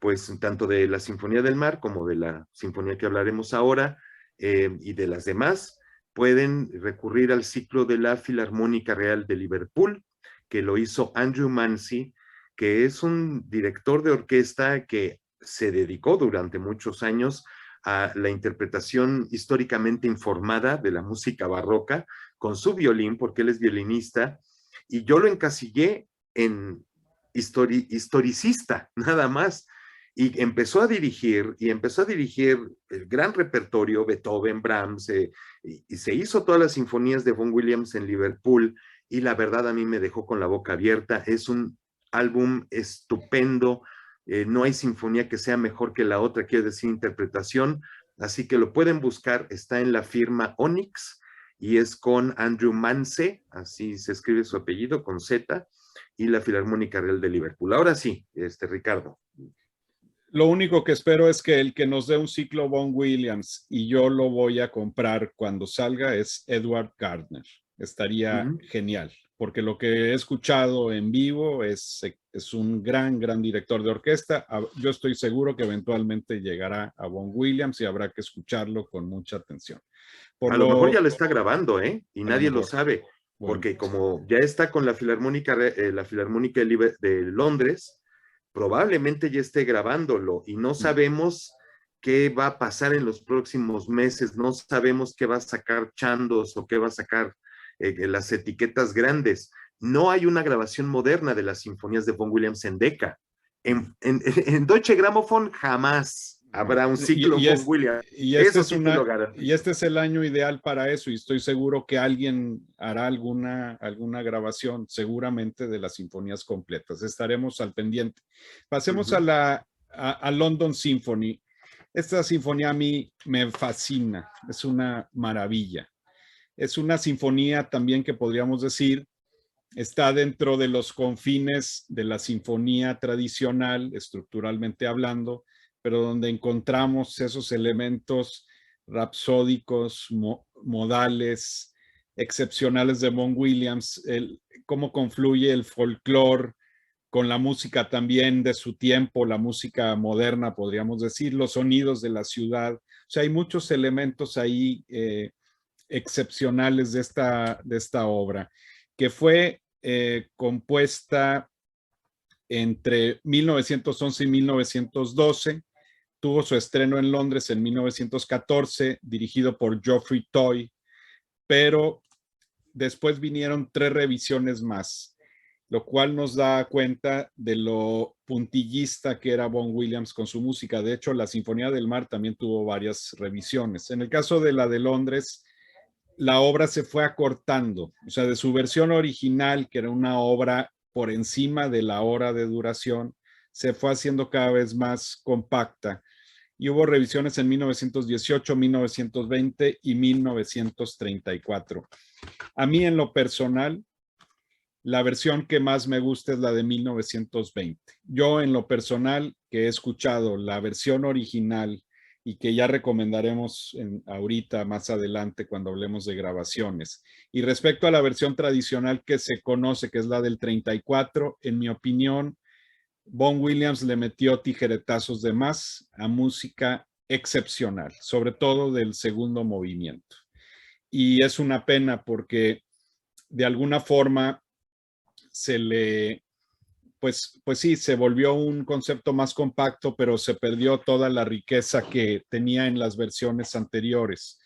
pues tanto de la Sinfonía del Mar como de la sinfonía que hablaremos ahora y de las demás, pueden recurrir al ciclo de la Filarmónica Real de Liverpool, que lo hizo Andrew Mancy, que es un director de orquesta que se dedicó durante muchos años a la interpretación históricamente informada de la música barroca con su violín, porque él es violinista, y yo lo encasillé en historicista, nada más. Y empezó a dirigir el gran repertorio, Beethoven, Brahms, y se hizo todas las sinfonías de Vaughan Williams en Liverpool, y la verdad a mí me dejó con la boca abierta. Es un álbum estupendo, no hay sinfonía que sea mejor que la otra, quiero decir, interpretación, así que lo pueden buscar, está en la firma Onyx, y es con Andrew Manse, así se escribe su apellido, con Z, y la Filarmónica Real de Liverpool. Ahora sí, Ricardo. Lo único que espero es que el que nos dé un ciclo Vaughan Williams y yo lo voy a comprar cuando salga es Edward Gardner. Estaría genial, porque lo que he escuchado en vivo es un gran, gran director de orquesta. Yo estoy seguro que eventualmente llegará a Vaughan Williams y habrá que escucharlo con mucha atención. A lo mejor ya lo está grabando, y nadie lo sabe, bueno, porque como ya está con la Filarmónica de Londres, probablemente ya esté grabándolo y no sabemos qué va a pasar en los próximos meses, no sabemos qué va a sacar Chandos o qué va a sacar las etiquetas grandes. No hay una grabación moderna de las sinfonías de Vaughan Williams en Decca. En Deutsche Grammophon jamás habrá un ciclo Vaughan Williams. Y Eso sí te lo garantizo. Y este es el año ideal para eso, y estoy seguro que alguien hará alguna grabación, seguramente de las sinfonías completas. Estaremos al pendiente. Pasemos a London Symphony. Esta sinfonía a mí me fascina, es una maravilla. Es una sinfonía también que podríamos decir está dentro de los confines de la sinfonía tradicional, estructuralmente hablando, pero donde encontramos esos elementos rapsódicos, modales, excepcionales de Vaughan Williams, cómo confluye el folclore con la música también de su tiempo, la música moderna, podríamos decir, los sonidos de la ciudad. O sea, hay muchos elementos ahí excepcionales de esta obra, que fue compuesta entre 1911 y 1912. Tuvo su estreno en Londres en 1914, dirigido por Geoffrey Toy, pero después vinieron 3 revisiones más, lo cual nos da cuenta de lo puntillista que era Vaughan Williams con su música. De hecho, la Sinfonía del Mar también tuvo varias revisiones. En el caso de la de Londres, la obra se fue acortando, o sea, de su versión original, que era una obra por encima de la hora de duración, se fue haciendo cada vez más compacta y hubo revisiones en 1918, 1920 y 1934. A mí en lo personal La versión que más me gusta es la de 1920. Yo en lo personal que he escuchado la versión original y que ya recomendaremos ahorita más adelante cuando hablemos de grabaciones. Y respecto a la versión tradicional que se conoce, que es la del 34, en mi opinión, Vaughan Williams le metió tijeretazos de más a música excepcional, sobre todo del segundo movimiento. Y es una pena porque de alguna forma se le, pues sí, se volvió un concepto más compacto, pero se perdió toda la riqueza que tenía en las versiones anteriores.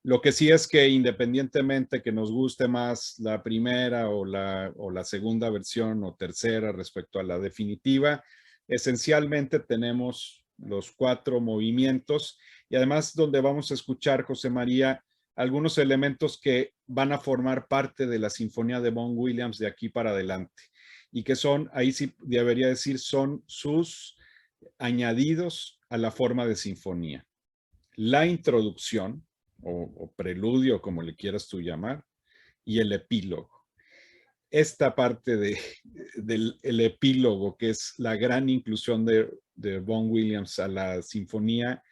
Lo que sí es que independientemente que nos guste más la primera o la segunda versión o tercera respecto a la definitiva, esencialmente tenemos los 4 movimientos y además donde vamos a escuchar, José María, algunos elementos que van a formar parte de la Sinfonía de Vaughan Williams de aquí para adelante y que son, ahí sí debería decir, son sus añadidos a la forma de sinfonía. La introducción, o preludio, como le quieras tú llamar, y el epílogo. Esta parte del epílogo, que es la gran inclusión de Vaughan Williams a la sinfonía,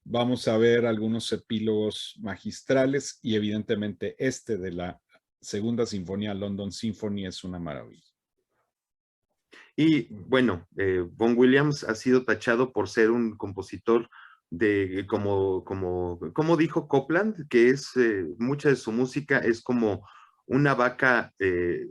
vamos a ver algunos epílogos magistrales y evidentemente este de la segunda sinfonía, London Symphony, es una maravilla. Y bueno, Vaughan Williams ha sido tachado por ser un compositor como dijo Copland, que es mucha de su música es como una vaca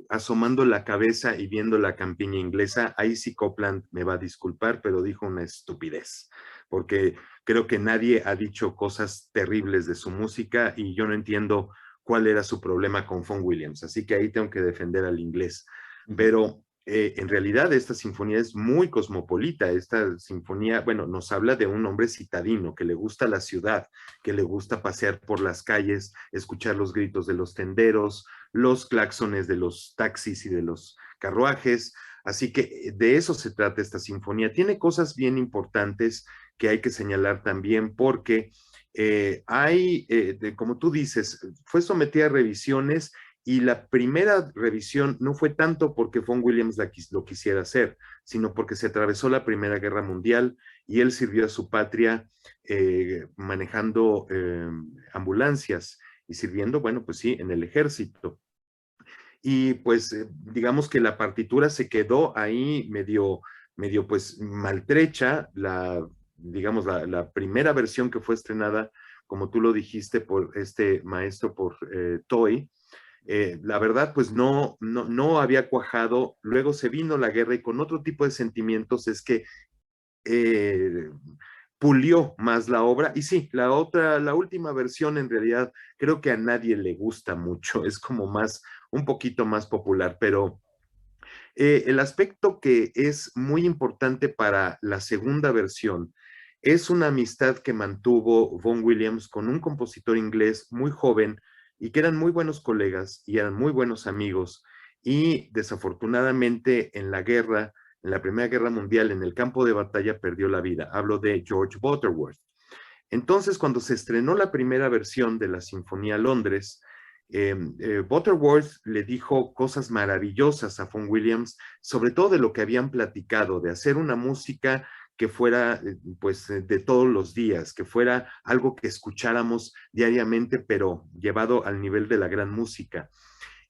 asomando la cabeza y viendo la campiña inglesa. Ahí sí Copland me va a disculpar, pero dijo una estupidez, porque creo que nadie ha dicho cosas terribles de su música y yo no entiendo cuál era su problema con Vaughan Williams, así que ahí tengo que defender al inglés. Pero en realidad esta sinfonía es muy cosmopolita. Esta sinfonía, bueno, nos habla de un hombre citadino que le gusta la ciudad, que le gusta pasear por las calles, escuchar los gritos de los tenderos, los claxones de los taxis y de los carruajes. Así que de eso se trata esta sinfonía. Tiene cosas bien importantes que hay que señalar también porque como tú dices, fue sometida a revisiones y la primera revisión no fue tanto porque Vaughan Williams lo quisiera hacer, sino porque se atravesó la Primera Guerra Mundial y él sirvió a su patria manejando ambulancias y sirviendo, bueno, pues sí, en el ejército. Y pues digamos que la partitura se quedó ahí medio pues maltrecha, digamos, la primera versión que fue estrenada, como tú lo dijiste, por este maestro, por Toy, la verdad, pues no había cuajado. Luego se vino la guerra y con otro tipo de sentimientos es que eh, pulió más la obra. Y sí, la última versión en realidad creo que a nadie le gusta mucho. Es como un poquito más popular, pero el aspecto que es muy importante para la segunda versión es una amistad que mantuvo Vaughan Williams con un compositor inglés muy joven y que eran muy buenos colegas y eran muy buenos amigos. Y desafortunadamente en la guerra, en la Primera Guerra Mundial, en el campo de batalla, perdió la vida. Hablo de George Butterworth. Entonces, cuando se estrenó la primera versión de la Sinfonía Londres, Butterworth le dijo cosas maravillosas a Vaughan Williams, sobre todo de lo que habían platicado, de hacer una música que fuera pues de todos los días, que fuera algo que escucháramos diariamente, pero llevado al nivel de la gran música.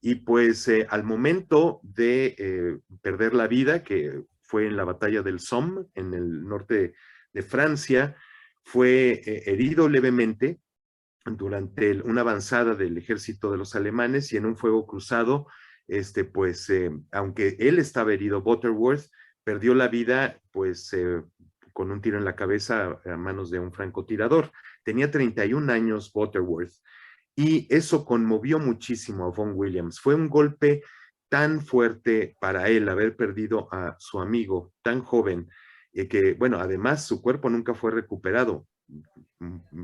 Y pues al momento de perder la vida, que fue en la batalla del Somme, en el norte de Francia, fue herido levemente durante una avanzada del ejército de los alemanes y en un fuego cruzado, pues, aunque él estaba herido, Butterworth perdió la vida, pues, con un tiro en la cabeza a manos de un francotirador. Tenía 31 años Butterworth y eso conmovió muchísimo a Vaughan Williams. Fue un golpe tan fuerte para él haber perdido a su amigo tan joven, que, bueno, además su cuerpo nunca fue recuperado,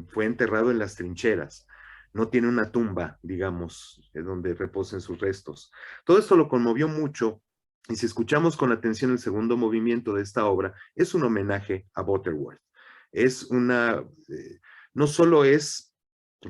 fue enterrado en las trincheras, no tiene una tumba, digamos, donde reposen sus restos. Todo esto lo conmovió mucho y si escuchamos con atención el segundo movimiento de esta obra, es un homenaje a Butterworth. Es no solo es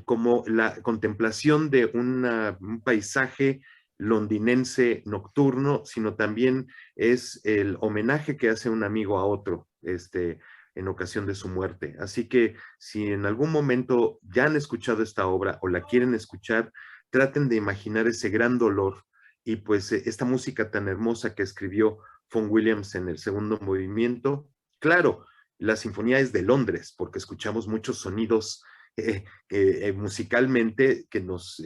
como la contemplación de un paisaje londinense nocturno, sino también es el homenaje que hace un amigo a otro, en ocasión de su muerte. Así que si en algún momento ya han escuchado esta obra o la quieren escuchar, traten de imaginar ese gran dolor y pues esta música tan hermosa que escribió Vaughan Williams en el segundo movimiento. Claro, la sinfonía es de Londres, porque escuchamos muchos sonidos musicalmente que nos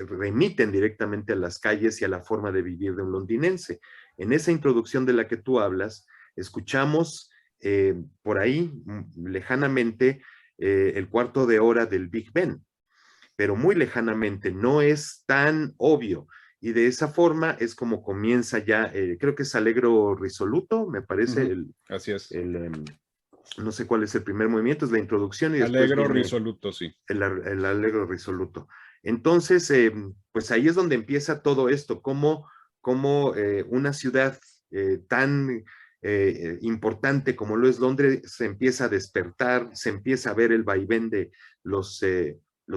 remiten directamente a las calles y a la forma de vivir de un londinense. En esa introducción de la que tú hablas, escuchamos por ahí, lejanamente, el cuarto de hora del Big Ben, pero muy lejanamente, no es tan obvio. Y de esa forma es como comienza ya, creo que es Allegro risoluto, me parece, Así es. No sé cuál es el primer movimiento, es la introducción y después Allegro viene risoluto, sí. el Allegro risoluto. Entonces, pues ahí es donde empieza todo esto, como una ciudad tan importante como lo es Londres se empieza a despertar, se empieza a ver el vaivén de los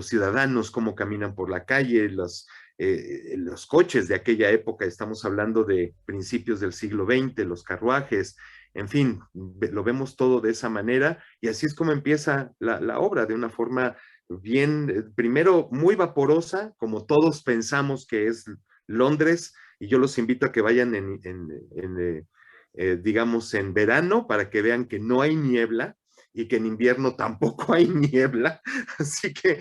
ciudadanos, cómo caminan por la calle, los coches de aquella época, estamos hablando de principios del siglo XX, los carruajes, en fin, lo vemos todo de esa manera y así es como empieza la obra, de una forma bien, primero muy vaporosa, como todos pensamos que es Londres, y yo los invito a que vayan digamos, en verano para que vean que no hay niebla y que en invierno tampoco hay niebla, así que,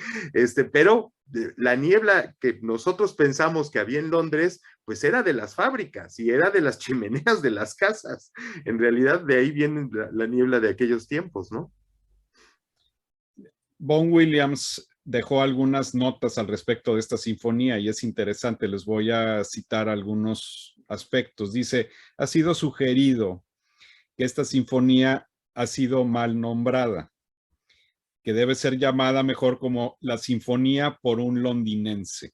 pero la niebla que nosotros pensamos que había en Londres, pues era de las fábricas y era de las chimeneas de las casas. En realidad de ahí viene la niebla de aquellos tiempos, ¿no? Vaughan Williams dejó algunas notas al respecto de esta sinfonía y es interesante, les voy a citar algunos aspectos. Dice, ha sido sugerido que esta sinfonía ha sido mal nombrada, que debe ser llamada mejor como la Sinfonía por un londinense.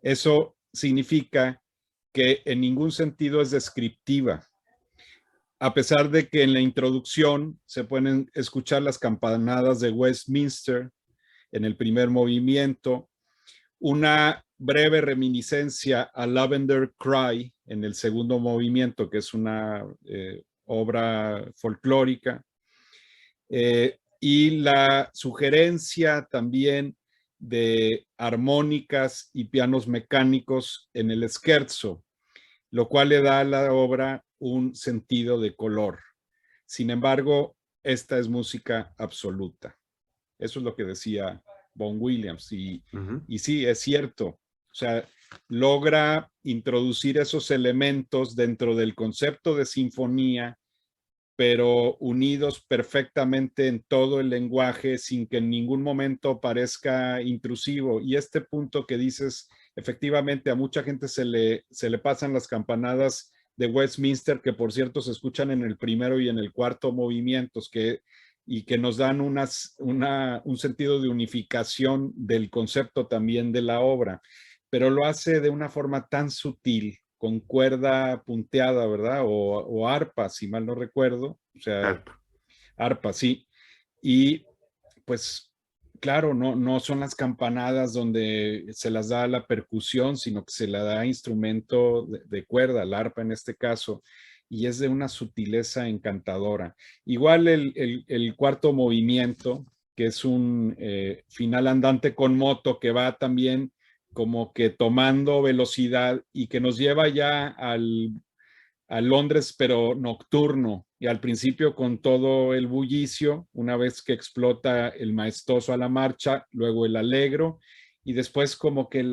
Eso significa que en ningún sentido es descriptiva, a pesar de que en la introducción se pueden escuchar las campanadas de Westminster en el primer movimiento, una breve reminiscencia a Lavender Cry en el segundo movimiento, que es una obra folclórica, y la sugerencia también de armónicas y pianos mecánicos en el scherzo, lo cual le da a la obra un sentido de color. Sin embargo, esta es música absoluta. Eso es lo que decía Vaughan Williams. Y sí, es cierto. O sea, logra introducir esos elementos dentro del concepto de sinfonía, pero unidos perfectamente en todo el lenguaje sin que en ningún momento parezca intrusivo. Y este punto que dices, efectivamente a mucha gente se le pasan las campanadas de Westminster, que por cierto se escuchan en el primero y en el cuarto movimientos, y que nos dan un sentido de unificación del concepto también de la obra, pero lo hace de una forma tan sutil, con cuerda punteada, ¿verdad? O arpa, si mal no recuerdo. O sea, arpa, sí. Y pues, claro, no son las campanadas donde se las da la percusión, sino que se le da instrumento de cuerda, el arpa en este caso, y es de una sutileza encantadora. Igual el cuarto movimiento, que es un final andante con moto que va también como que tomando velocidad y que nos lleva ya a Londres, pero nocturno, y al principio con todo el bullicio, una vez que explota el maestoso a la marcha, luego el allegro, y después como que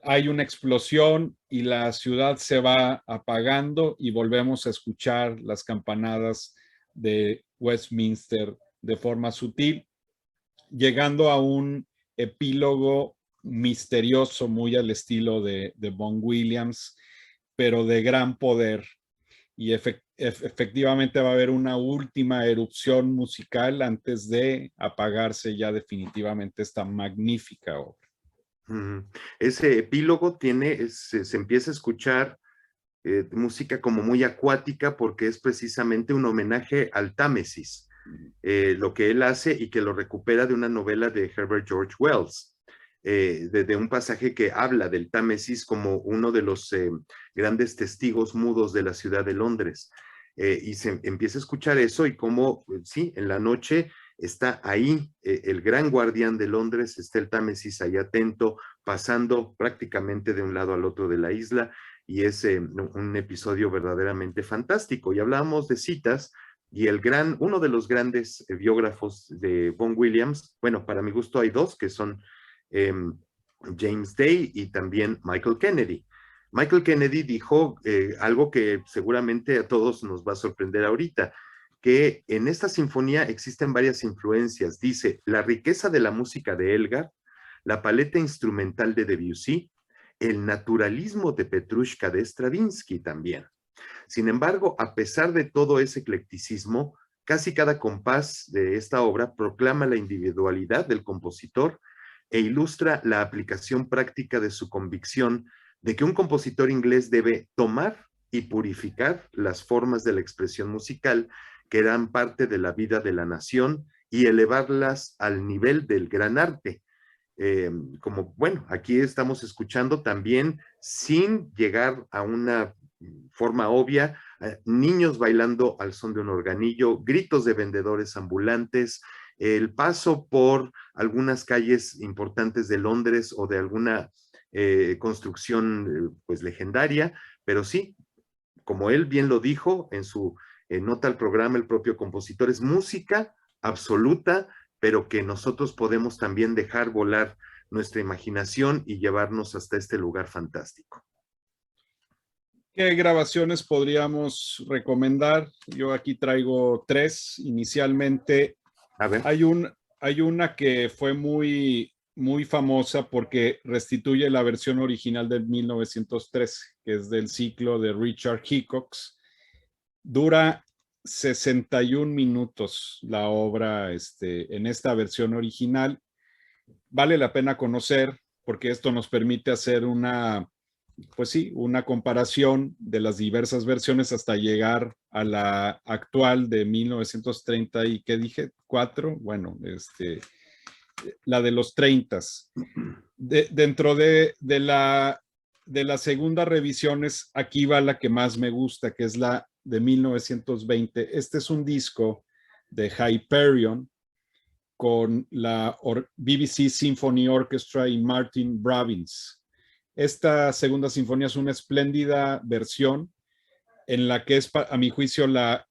hay una explosión y la ciudad se va apagando y volvemos a escuchar las campanadas de Westminster de forma sutil, llegando a un epílogo misterioso muy al estilo de Vaughan Williams, pero de gran poder. Y efectivamente va a haber una última erupción musical antes de apagarse ya definitivamente esta magnífica obra. Ese epílogo se empieza a escuchar música como muy acuática porque es precisamente un homenaje al Támesis, lo que él hace y que lo recupera de una novela de Herbert George Wells. de un pasaje que habla del Támesis como uno de los grandes testigos mudos de la ciudad de Londres. Y se empieza a escuchar eso y como, sí, en la noche está ahí el gran guardián de Londres, está el Támesis ahí atento, pasando prácticamente de un lado al otro de la isla, y es un episodio verdaderamente fantástico. Y hablábamos de citas, y uno de los grandes biógrafos de Vaughan Williams, bueno, para mi gusto hay dos, que son James Day y también Michael Kennedy. Michael Kennedy dijo algo que seguramente a todos nos va a sorprender ahorita, que en esta sinfonía existen varias influencias. Dice, la riqueza de la música de Elgar, la paleta instrumental de Debussy, el naturalismo de Petrushka de Stravinsky también. Sin embargo, a pesar de todo ese eclecticismo, casi cada compás de esta obra proclama la individualidad del compositor e ilustra la aplicación práctica de su convicción de que un compositor inglés debe tomar y purificar las formas de la expresión musical que eran parte de la vida de la nación y elevarlas al nivel del gran arte. Como, bueno, aquí estamos escuchando también, sin llegar a una forma obvia, niños bailando al son de un organillo, gritos de vendedores ambulantes, el paso por algunas calles importantes de Londres o de alguna construcción pues legendaria, pero sí, como él bien lo dijo en su nota al programa, el propio compositor, es música absoluta, pero que nosotros podemos también dejar volar nuestra imaginación y llevarnos hasta este lugar fantástico. ¿Qué grabaciones podríamos recomendar? Yo aquí traigo 3. Inicialmente, A ver. hay una que fue muy famosa porque restituye la versión original de 1913, que es del ciclo de Richard Hickox. Dura 61 minutos la obra en esta versión original. Vale la pena conocer porque esto nos permite hacer una comparación de las diversas versiones hasta llegar a la actual de 1930 y ¿qué dije? 4, bueno, la de los 30s. Dentro de las segundas revisiones, aquí va la que más me gusta, que es la de 1920. Este es un disco de Hyperion con la BBC Symphony Orchestra y Martin Bravins. Esta segunda sinfonía es una espléndida versión en la que es, a mi juicio, la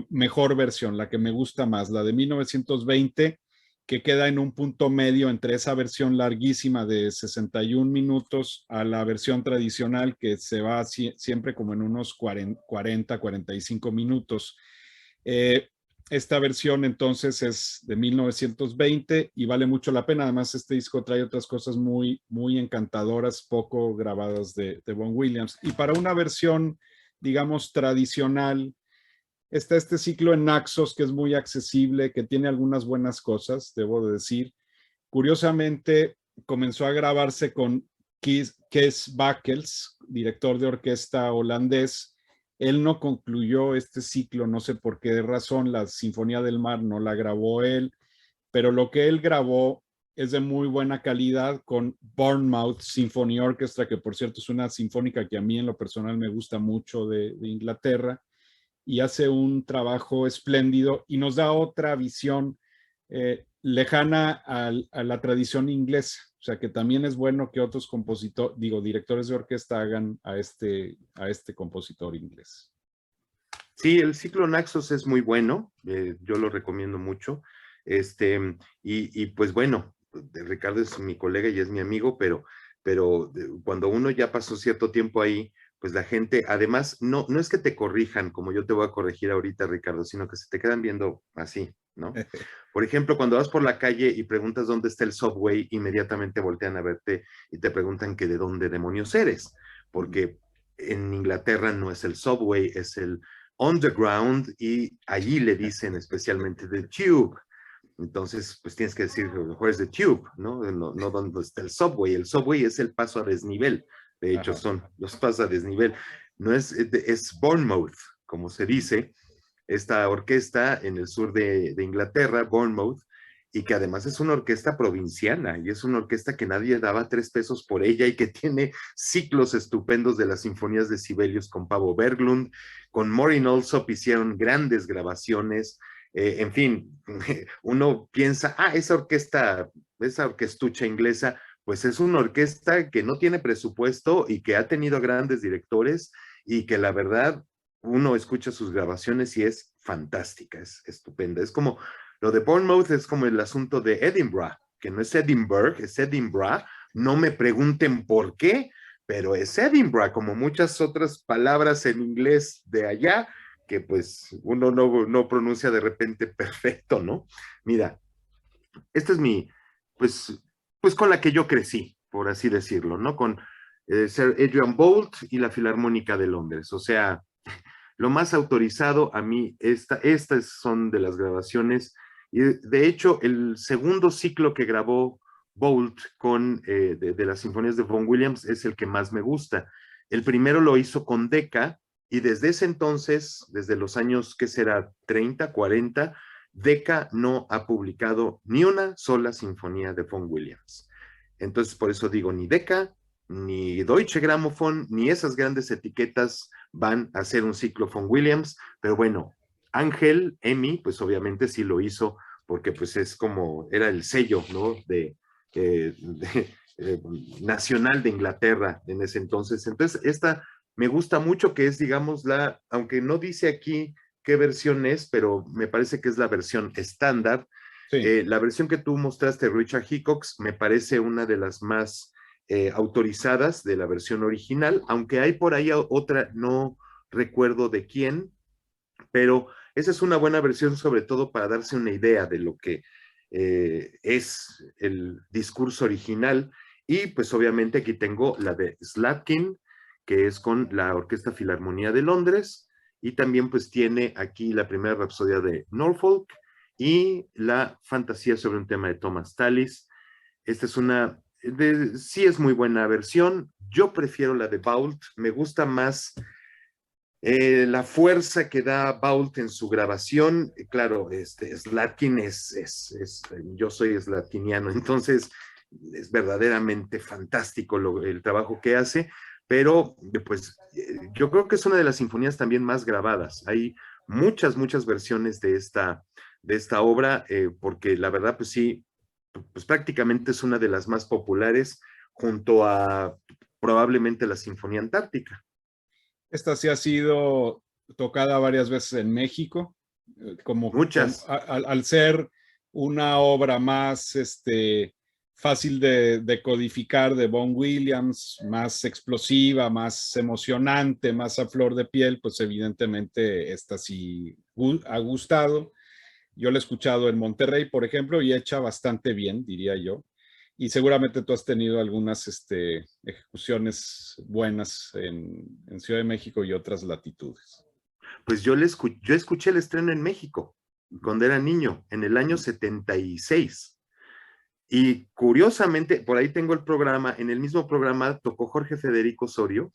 mejor versión, la que me gusta más, la de 1920, que queda en un punto medio entre esa versión larguísima de 61 minutos a la versión tradicional que se va siempre como en unos 40, 45 minutos. Esta versión entonces es de 1920 y vale mucho la pena. Además, este disco trae otras cosas muy encantadoras, poco grabadas de Vaughan Williams. Y para una versión, digamos, tradicional, está este ciclo en Naxos, que es muy accesible, que tiene algunas buenas cosas, debo de decir. Curiosamente, comenzó a grabarse con Kees Bakkels, director de orquesta holandés. Él no concluyó este ciclo, no sé por qué razón, la Sinfonía del Mar no la grabó él, pero lo que él grabó es de muy buena calidad con Bournemouth Symphony Orchestra, que por cierto es una sinfónica que a mí en lo personal me gusta mucho de Inglaterra, y hace un trabajo espléndido y nos da otra visión lejana a la tradición inglesa. O sea que también es bueno que otros directores de orquesta hagan a este compositor inglés. Sí, el ciclo Naxos es muy bueno, yo lo recomiendo mucho. Y pues bueno, Ricardo es mi colega y es mi amigo, pero cuando uno ya pasó cierto tiempo ahí, pues la gente, además, no es que te corrijan como yo te voy a corregir ahorita, Ricardo, sino que se te quedan viendo así, ¿no? Por ejemplo, cuando vas por la calle y preguntas dónde está el subway, inmediatamente voltean a verte y te preguntan que de dónde demonios eres, porque en Inglaterra no es el subway, es el underground, y allí le dicen especialmente the tube. Entonces, pues tienes que decir, where's the tube, ¿no? No dónde está el subway. El subway es el paso a desnivel. De hecho, son los pasos a desnivel. No es Bournemouth, como se dice, esta orquesta en el sur de Inglaterra, Bournemouth, y que además es una orquesta provinciana y es una orquesta que nadie daba 3 pesos por ella y que tiene ciclos estupendos de las sinfonías de Sibelius con Pavo Berglund, con Maureen Alsop hicieron grandes grabaciones, en fin, uno piensa, esa orquestucha inglesa, pues es una orquesta que no tiene presupuesto y que ha tenido grandes directores y que la verdad uno escucha sus grabaciones y es fantástica, es estupenda. Es como, lo de Bournemouth es como el asunto de Edinburgh, que no es Edinburgh, es Edinburgh. No me pregunten por qué, pero es Edinburgh, como muchas otras palabras en inglés de allá, que pues uno no pronuncia de repente perfecto, ¿no? Mira, esta es pues, pues con la que yo crecí, por así decirlo, ¿no? Con Sir Adrian Boult y la Filarmónica de Londres. O sea, lo más autorizado a mí, estas son de las grabaciones, y de hecho el segundo ciclo que grabó Boult de las sinfonías de Vaughan Williams es el que más me gusta. El primero lo hizo con Decca, y desde ese entonces, desde los años, ¿qué será? 30, 40, Decca no ha publicado ni una sola sinfonía de Vaughan Williams. Entonces, por eso digo, ni Decca, ni Deutsche Grammophon, ni esas grandes etiquetas van a hacer un ciclo Vaughan Williams, pero bueno, Ángel, Emi, pues obviamente sí lo hizo, porque pues es como, era el sello, ¿no? Nacional de Inglaterra en ese entonces. Entonces, esta me gusta mucho, que es, digamos, aunque no dice aquí qué versión es, pero me parece que es la versión estándar. Sí. La versión que tú mostraste, Richard Hickox, me parece una de las más autorizadas de la versión original, aunque hay por ahí otra, no recuerdo de quién, pero esa es una buena versión, sobre todo para darse una idea de lo que es el discurso original. Y pues obviamente aquí tengo la de Slatkin, que es con la Orquesta Filarmonía de Londres, y también pues tiene aquí la primera rapsodia de Norfolk y la fantasía sobre un tema de Thomas Tallis. Esta es sí es muy buena versión. Yo prefiero la de Boult, me gusta más la fuerza que da Boult en su grabación. Claro, Slatkin yo soy slatkiniano, entonces es verdaderamente fantástico el trabajo que hace, pero pues yo creo que es una de las sinfonías también más grabadas. Hay muchas versiones de esta obra, porque la verdad, pues sí, pues prácticamente es una de las más populares junto a probablemente la Sinfonía Antártica. Esta sí ha sido tocada varias veces en México, Muchas. al ser una obra más fácil de codificar de Vaughan Williams, más explosiva, más emocionante, más a flor de piel, pues evidentemente esta sí ha gustado. Yo la he escuchado en Monterrey, por ejemplo, y hecha bastante bien, diría yo. Y seguramente tú has tenido algunas ejecuciones buenas en Ciudad de México y otras latitudes. Pues yo escuché el estreno en México cuando era niño, en el año 76. Y curiosamente, por ahí tengo el programa, en el mismo programa tocó Jorge Federico Osorio,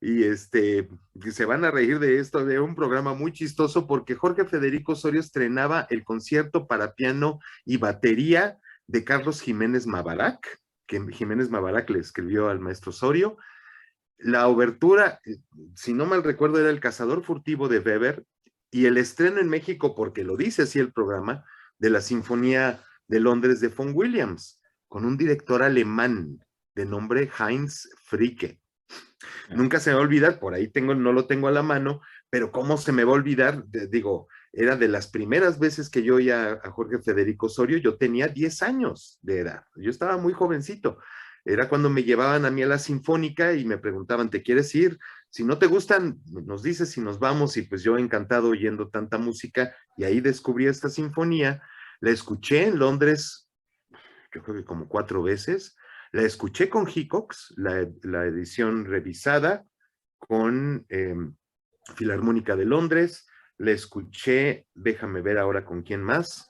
y se van a reír de esto, de un programa muy chistoso, porque Jorge Federico Osorio estrenaba el concierto para piano y batería de Carlos Jiménez Mabarak, que Jiménez Mabarak le escribió al maestro Osorio. La obertura, si no mal recuerdo, era El Cazador Furtivo de Weber, y el estreno en México, porque lo dice así el programa, de la Sinfonía de Londres de Vaughan Williams, con un director alemán de nombre Heinz Fricke. Nunca se me va a olvidar, por ahí no lo tengo a la mano, pero ¿cómo se me va a olvidar? Digo, era de las primeras veces que yo oía a Jorge Federico Osorio. Yo tenía 10 años de edad, yo estaba muy jovencito. Era cuando me llevaban a mí a la Sinfónica y me preguntaban, ¿te quieres ir? Si no te gustan, nos dices y nos vamos. Y pues yo encantado oyendo tanta música, y ahí descubrí esta sinfonía. La escuché en Londres, yo creo que como 4 veces. La escuché con Hickox, la edición revisada, con Filarmónica de Londres. La escuché, déjame ver ahora con quién más.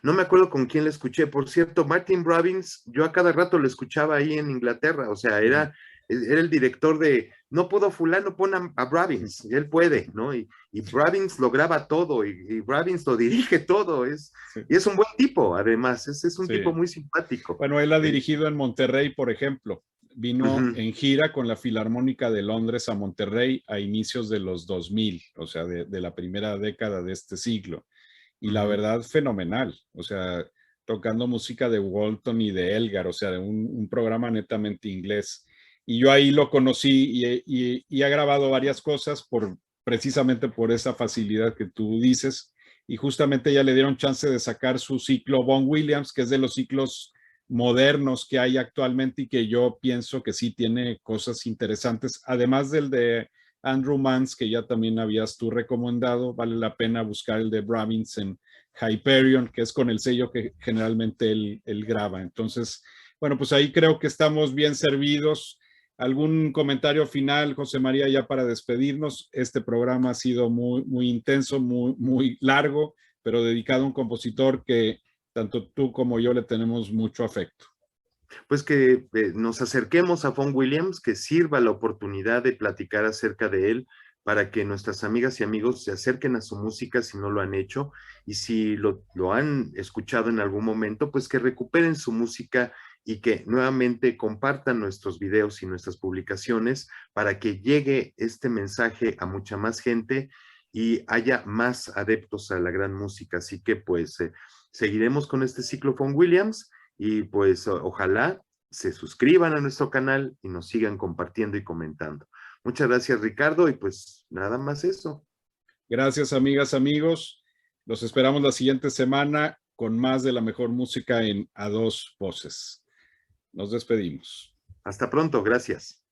No me acuerdo con quién la escuché. Por cierto, Martin Robbins, yo a cada rato lo escuchaba ahí en Inglaterra. O sea, era era el director de, no puedo fulano, pon a Brabbins, y él puede, ¿no? Y Brabbins lo graba todo, y Brabbins lo dirige todo, Sí. y es un buen tipo, además, es un Sí. tipo muy simpático. Bueno, él ha dirigido en Monterrey, por ejemplo. Vino en gira con la Filarmónica de Londres a Monterrey a inicios de los 2000, o sea, de la primera década de este siglo. Y la verdad, fenomenal. O sea, tocando música de Walton y de Elgar, o sea, de un programa netamente inglés. Y yo ahí lo conocí y ha grabado varias cosas precisamente por esa facilidad que tú dices. Y justamente ya le dieron chance de sacar su ciclo Vaughan Williams, que es de los ciclos modernos que hay actualmente y que yo pienso que sí tiene cosas interesantes, además del de Andrew Mans, que ya también habías tú recomendado. Vale la pena buscar el de Brabbins en Hyperion, que es con el sello que generalmente él graba. Entonces, bueno, pues ahí creo que estamos bien servidos. ¿Algún comentario final, José María, ya para despedirnos? Este programa ha sido muy intenso, muy largo, pero dedicado a un compositor que tanto tú como yo le tenemos mucho afecto. Pues que nos acerquemos a Vaughan Williams, que sirva la oportunidad de platicar acerca de él para que nuestras amigas y amigos se acerquen a su música si no lo han hecho, y si lo han escuchado en algún momento, pues que recuperen su música y que nuevamente compartan nuestros videos y nuestras publicaciones para que llegue este mensaje a mucha más gente y haya más adeptos a la gran música. Así que pues seguiremos con este ciclo Vaughan Williams. Y pues ojalá se suscriban a nuestro canal y nos sigan compartiendo y comentando. Muchas gracias, Ricardo, y pues nada más eso. Gracias, amigas, amigos. Los esperamos la siguiente semana con más de la mejor música en A Dos Voces. Nos despedimos. Hasta pronto, gracias.